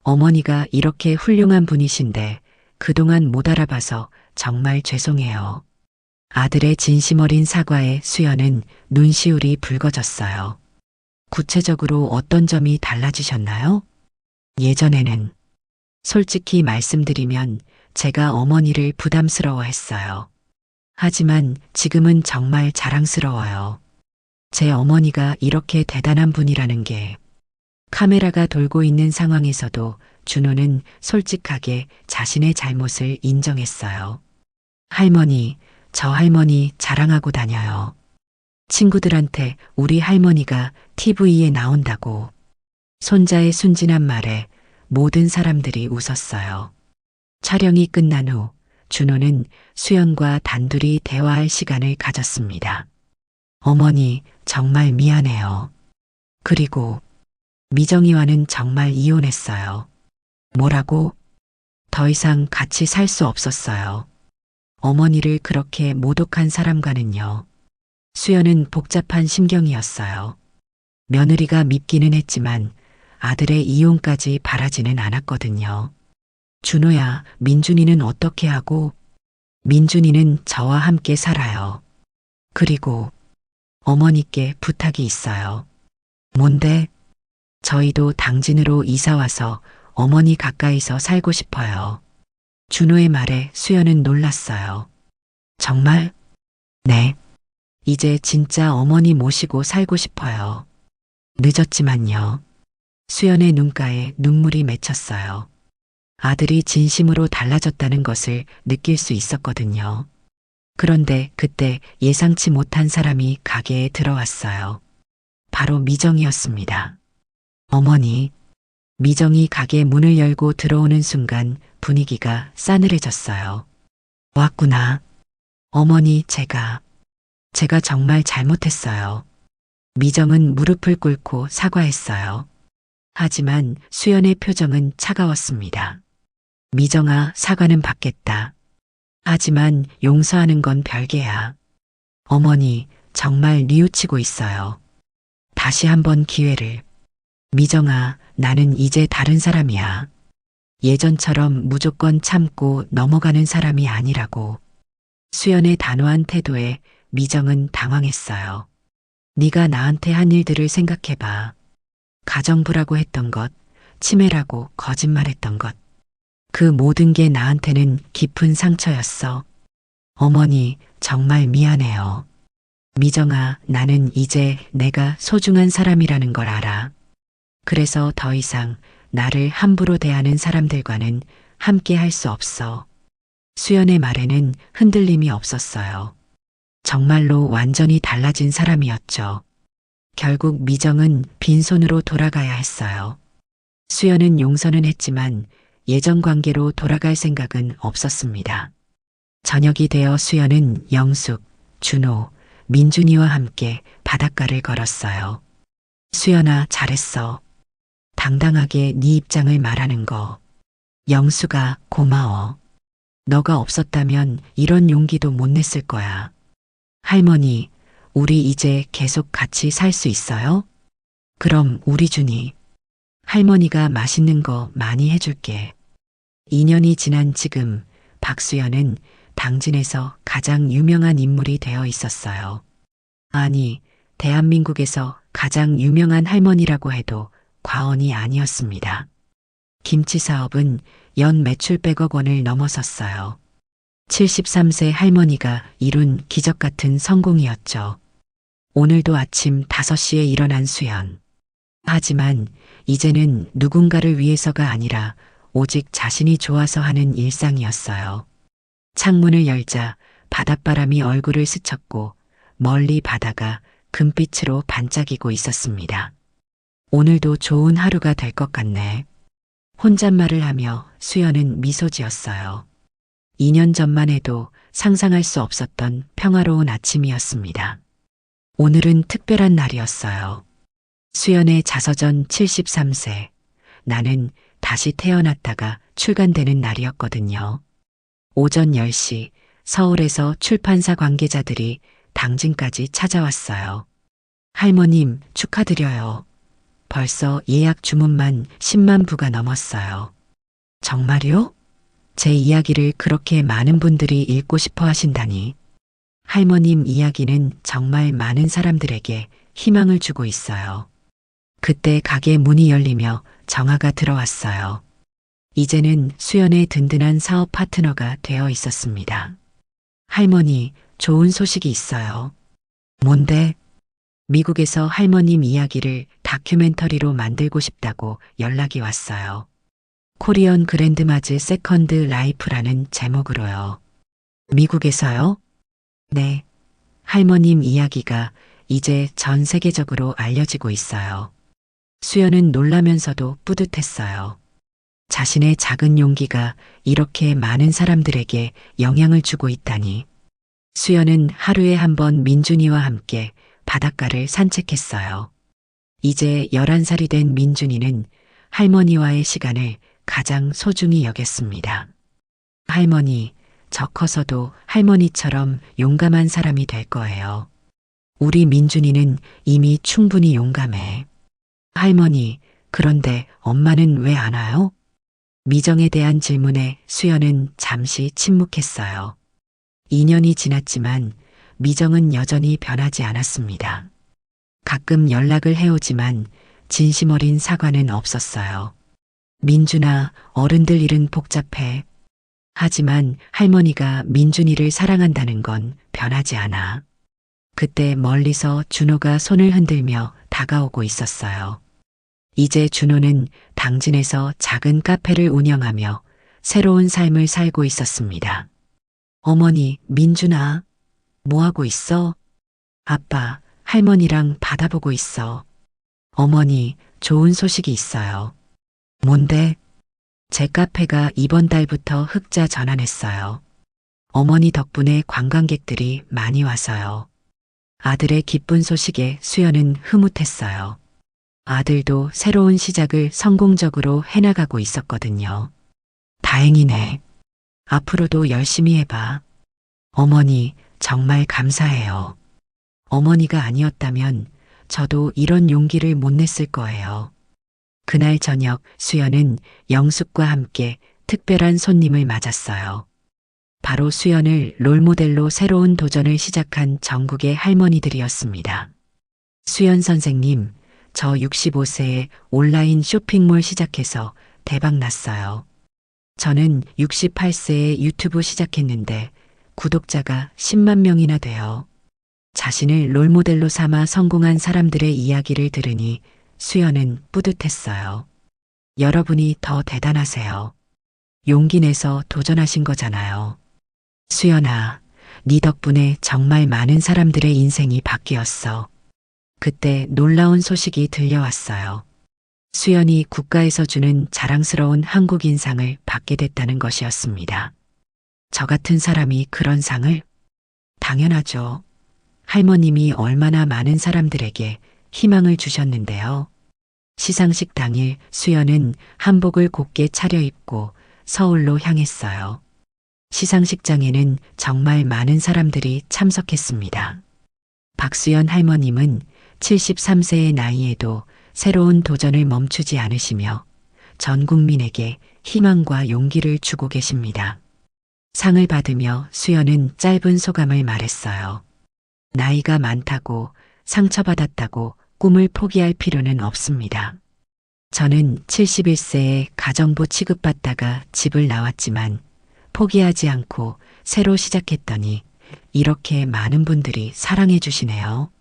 어머니가 이렇게 훌륭한 분이신데 그동안 못 알아봐서 정말 죄송해요. 아들의 진심 어린 사과에 수연은 눈시울이 붉어졌어요. 구체적으로 어떤 점이 달라지셨나요? 예전에는 솔직히 말씀드리면 제가 어머니를 부담스러워했어요. 하지만 지금은 정말 자랑스러워요. 제 어머니가 이렇게 대단한 분이라는 게 카메라가 돌고 있는 상황에서도 준호는 솔직하게 자신의 잘못을 인정했어요. 할머니, 저 할머니 자랑하고 다녀요. 친구들한테 우리 할머니가 TV에 나온다고. 손자의 순진한 말에 모든 사람들이 웃었어요. 촬영이 끝난 후 준호는 수연과 단둘이 대화할 시간을 가졌습니다. 어머니, 정말 미안해요. 그리고 미정이와는 정말 이혼했어요. 뭐라고? 더 이상 같이 살 수 없었어요. 어머니를 그렇게 모독한 사람과는요. 수연은 복잡한 심경이었어요. 며느리가 밉기는 했지만 아들의 이혼까지 바라지는 않았거든요. 준호야, 민준이는 어떻게 하고? 민준이는 저와 함께 살아요. 그리고 어머니께 부탁이 있어요. 뭔데? 저희도 당진으로 이사와서 어머니 가까이서 살고 싶어요. 준호의 말에 수연은 놀랐어요. 정말? 네. 이제 진짜 어머니 모시고 살고 싶어요. 늦었지만요. 수연의 눈가에 눈물이 맺혔어요. 아들이 진심으로 달라졌다는 것을 느낄 수 있었거든요. 그런데 그때 예상치 못한 사람이 가게에 들어왔어요. 바로 미정이었습니다. 어머니, 미정이 가게 문을 열고 들어오는 순간 분위기가 싸늘해졌어요. 왔구나. 어머니, 제가 정말 잘못했어요. 미정은 무릎을 꿇고 사과했어요. 하지만 수연의 표정은 차가웠습니다. 미정아, 사과는 받겠다. 하지만 용서하는 건 별개야. 어머니, 정말 뉘우치고 있어요. 다시 한번 기회를. 미정아, 나는 이제 다른 사람이야. 예전처럼 무조건 참고 넘어가는 사람이 아니라고. 수연의 단호한 태도에 미정은 당황했어요. 네가 나한테 한 일들을 생각해봐. 가정부라고 했던 것, 치매라고 거짓말했던 것. 그 모든 게 나한테는 깊은 상처였어. 어머니, 정말 미안해요. 미정아, 나는 이제 내가 소중한 사람이라는 걸 알아. 그래서 더 이상 나를 함부로 대하는 사람들과는 함께 할 수 없어. 수연의 말에는 흔들림이 없었어요. 정말로 완전히 달라진 사람이었죠. 결국 미정은 빈손으로 돌아가야 했어요. 수연은 용서는 했지만 예전 관계로 돌아갈 생각은 없었습니다. 저녁이 되어 수연은 영숙, 준호, 민준이와 함께 바닷가를 걸었어요. 수연아, 잘했어. 당당하게 네 입장을 말하는 거. 영수가 고마워. 너가 없었다면 이런 용기도 못 냈을 거야. 할머니, 우리 이제 계속 같이 살 수 있어요? 그럼 우리 준이. 할머니가 맛있는 거 많이 해줄게. 2년이 지난 지금 박수연은 당진에서 가장 유명한 인물이 되어 있었어요. 아니, 대한민국에서 가장 유명한 할머니라고 해도 과언이 아니었습니다. 김치 사업은 연 매출 100억 원을 넘어섰어요. 73세 할머니가 이룬 기적 같은 성공이었죠. 오늘도 아침 5시에 일어난 수연. 하지만 이제는 누군가를 위해서가 아니라 오직 자신이 좋아서 하는 일상이었어요. 창문을 열자 바닷바람이 얼굴을 스쳤고 멀리 바다가 금빛으로 반짝이고 있었습니다. 오늘도 좋은 하루가 될 것 같네. 혼잣말을 하며 수연은 미소 지었어요. 2년 전만 해도 상상할 수 없었던 평화로운 아침이었습니다. 오늘은 특별한 날이었어요. 수연의 자서전 73세. 나는 다시 태어났다가 출간되는 날이었거든요. 오전 10시 서울에서 출판사 관계자들이 당진까지 찾아왔어요. 할머님, 축하드려요. 벌써 예약 주문만 10만 부가 넘었어요. 정말요? 제 이야기를 그렇게 많은 분들이 읽고 싶어 하신다니. 할머님 이야기는 정말 많은 사람들에게 희망을 주고 있어요. 그때 가게 문이 열리며 정아가 들어왔어요. 이제는 수연의 든든한 사업 파트너가 되어 있었습니다. 할머니, 좋은 소식이 있어요. 뭔데? 미국에서 할머님 이야기를 다큐멘터리로 만들고 싶다고 연락이 왔어요. 코리언 그랜드마즈 세컨드 라이프라는 제목으로요. 미국에서요? 네. 할머님 이야기가 이제 전 세계적으로 알려지고 있어요. 수연은 놀라면서도 뿌듯했어요. 자신의 작은 용기가 이렇게 많은 사람들에게 영향을 주고 있다니. 수연은 하루에 한 번 민준이와 함께 바닷가를 산책했어요. 이제 11살이 된 민준이는 할머니와의 시간을 가장 소중히 여겼습니다. 할머니, 저 커서도 할머니처럼 용감한 사람이 될 거예요. 우리 민준이는 이미 충분히 용감해. 할머니, 그런데 엄마는 왜 안 와요? 미정에 대한 질문에 수연은 잠시 침묵했어요. 2년이 지났지만 미정은 여전히 변하지 않았습니다. 가끔 연락을 해오지만 진심 어린 사과는 없었어요. 민준아, 어른들 일은 복잡해. 하지만 할머니가 민준이를 사랑한다는 건 변하지 않아. 그때 멀리서 준호가 손을 흔들며 다가오고 있었어요. 이제 준호는 당진에서 작은 카페를 운영하며 새로운 삶을 살고 있었습니다. 어머니, 민준아, 뭐하고 있어? 아빠, 할머니랑 바다 보고 있어. 어머니, 좋은 소식이 있어요. 뭔데? 제 카페가 이번 달부터 흑자 전환했어요. 어머니 덕분에 관광객들이 많이 와서요. 아들의 기쁜 소식에 수연은 흐뭇했어요. 아들도 새로운 시작을 성공적으로 해나가고 있었거든요. 다행이네. 앞으로도 열심히 해봐. 어머니, 정말 감사해요. 어머니가 아니었다면 저도 이런 용기를 못 냈을 거예요. 그날 저녁 수연은 영숙과 함께 특별한 손님을 맞았어요. 바로 수연을 롤모델로 새로운 도전을 시작한 전국의 할머니들이었습니다. 수연 선생님, 저 65세에 온라인 쇼핑몰 시작해서 대박 났어요. 저는 68세에 유튜브 시작했는데 구독자가 10만 명이나 돼요. 자신을 롤모델로 삼아 성공한 사람들의 이야기를 들으니 수연은 뿌듯했어요. 여러분이 더 대단하세요. 용기 내서 도전하신 거잖아요. 수연아, 네 덕분에 정말 많은 사람들의 인생이 바뀌었어. 그때 놀라운 소식이 들려왔어요. 수연이 국가에서 주는 자랑스러운 한국인상을 받게 됐다는 것이었습니다. 저 같은 사람이 그런 상을? 당연하죠. 할머님이 얼마나 많은 사람들에게 희망을 주셨는데요. 시상식 당일 수연은 한복을 곱게 차려입고 서울로 향했어요. 시상식장에는 정말 많은 사람들이 참석했습니다. 박수연 할머님은 73세의 나이에도 새로운 도전을 멈추지 않으시며 전 국민에게 희망과 용기를 주고 계십니다. 상을 받으며 수연은 짧은 소감을 말했어요. 나이가 많다고 상처받았다고 꿈을 포기할 필요는 없습니다. 저는 71세에 가정부 취급받다가 집을 나왔지만 포기하지 않고 새로 시작했더니 이렇게 많은 분들이 사랑해 주시네요.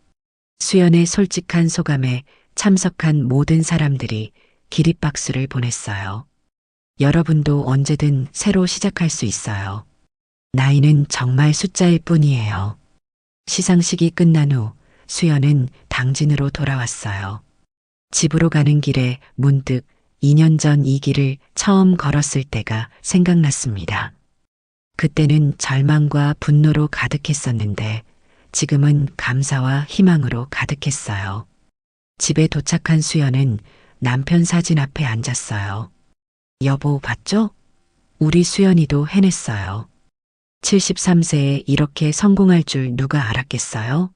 수연의 솔직한 소감에 참석한 모든 사람들이 기립박수를 보냈어요. 여러분도 언제든 새로 시작할 수 있어요. 나이는 정말 숫자일 뿐이에요. 시상식이 끝난 후 수연은 당진으로 돌아왔어요. 집으로 가는 길에 문득 2년 전 이 길을 처음 걸었을 때가 생각났습니다. 그때는 절망과 분노로 가득했었는데 지금은 감사와 희망으로 가득했어요. 집에 도착한 수연은 남편 사진 앞에 앉았어요. 여보, 봤죠? 우리 수연이도 해냈어요. 73세에 이렇게 성공할 줄 누가 알았겠어요?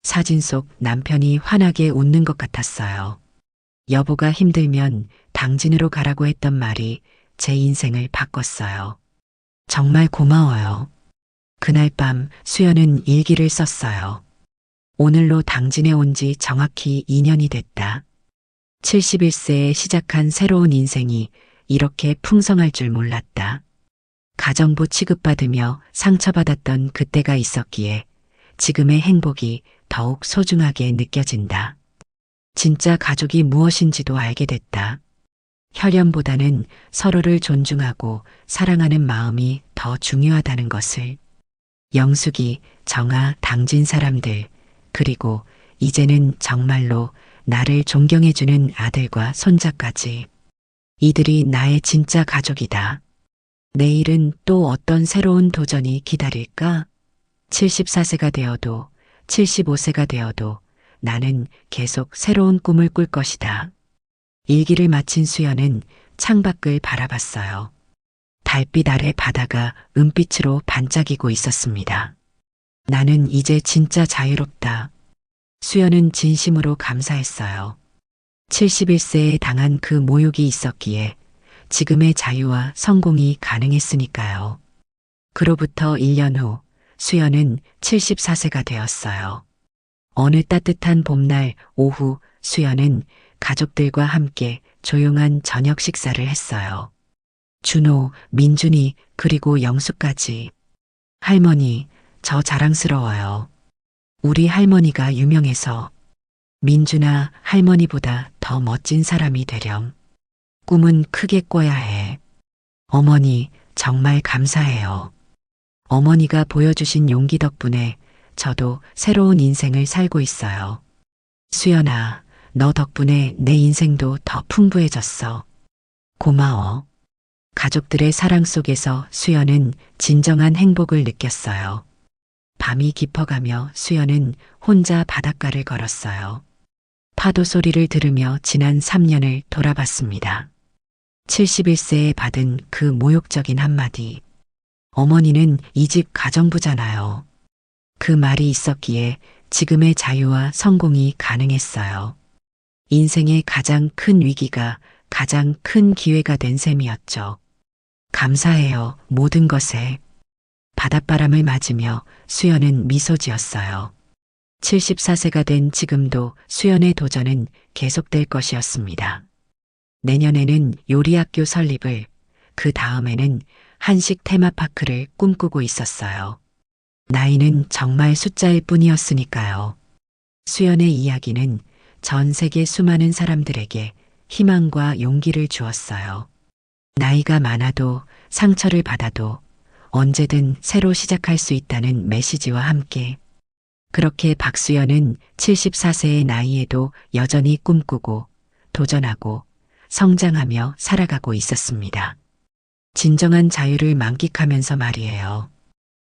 사진 속 남편이 환하게 웃는 것 같았어요. 여보가 힘들면 당진으로 가라고 했던 말이 제 인생을 바꿨어요. 정말 고마워요. 그날 밤 수연은 일기를 썼어요. 오늘로 당진에 온 지 정확히 2년이 됐다. 71세에 시작한 새로운 인생이 이렇게 풍성할 줄 몰랐다. 가정부 취급받으며 상처받았던 그때가 있었기에 지금의 행복이 더욱 소중하게 느껴진다. 진짜 가족이 무엇인지도 알게 됐다. 혈연보다는 서로를 존중하고 사랑하는 마음이 더 중요하다는 것을. 영숙이, 정아, 당진 사람들, 그리고 이제는 정말로 나를 존경해주는 아들과 손자까지. 이들이 나의 진짜 가족이다. 내일은 또 어떤 새로운 도전이 기다릴까? 74세가 되어도 75세가 되어도 나는 계속 새로운 꿈을 꿀 것이다. 일기를 마친 수연은 창밖을 바라봤어요. 달빛 아래 바다가 은빛으로 반짝이고 있었습니다. 나는 이제 진짜 자유롭다. 수연은 진심으로 감사했어요. 71세에 당한 그 모욕이 있었기에 지금의 자유와 성공이 가능했으니까요. 그로부터 1년 후 수연은 74세가 되었어요. 어느 따뜻한 봄날 오후 수연은 가족들과 함께 조용한 저녁 식사를 했어요. 준호, 민준이 그리고 영수까지. 할머니, 저 자랑스러워요. 우리 할머니가 유명해서. 민준아, 할머니보다 더 멋진 사람이 되렴. 꿈은 크게 꿔야 해. 어머니, 정말 감사해요. 어머니가 보여주신 용기 덕분에 저도 새로운 인생을 살고 있어요. 수연아, 너 덕분에 내 인생도 더 풍부해졌어. 고마워. 가족들의 사랑 속에서 수연은 진정한 행복을 느꼈어요. 밤이 깊어가며 수연은 혼자 바닷가를 걸었어요. 파도 소리를 들으며 지난 3년을 돌아봤습니다. 71세에 받은 그 모욕적인 한마디. 어머니는 이 집 가정부잖아요. 그 말이 있었기에 지금의 자유와 성공이 가능했어요. 인생의 가장 큰 위기가 가장 큰 기회가 된 셈이었죠. 감사해요, 모든 것에. 바닷바람을 맞으며 수연은 미소 지었어요. 74세가 된 지금도 수연의 도전은 계속될 것이었습니다. 내년에는 요리학교 설립을, 그 다음에는 한식 테마파크를 꿈꾸고 있었어요. 나이는 정말 숫자일 뿐이었으니까요. 수연의 이야기는 전 세계 수많은 사람들에게 희망과 용기를 주었어요. 나이가 많아도 상처를 받아도 언제든 새로 시작할 수 있다는 메시지와 함께. 그렇게 박수연은 74세의 나이에도 여전히 꿈꾸고 도전하고 성장하며 살아가고 있었습니다. 진정한 자유를 만끽하면서 말이에요.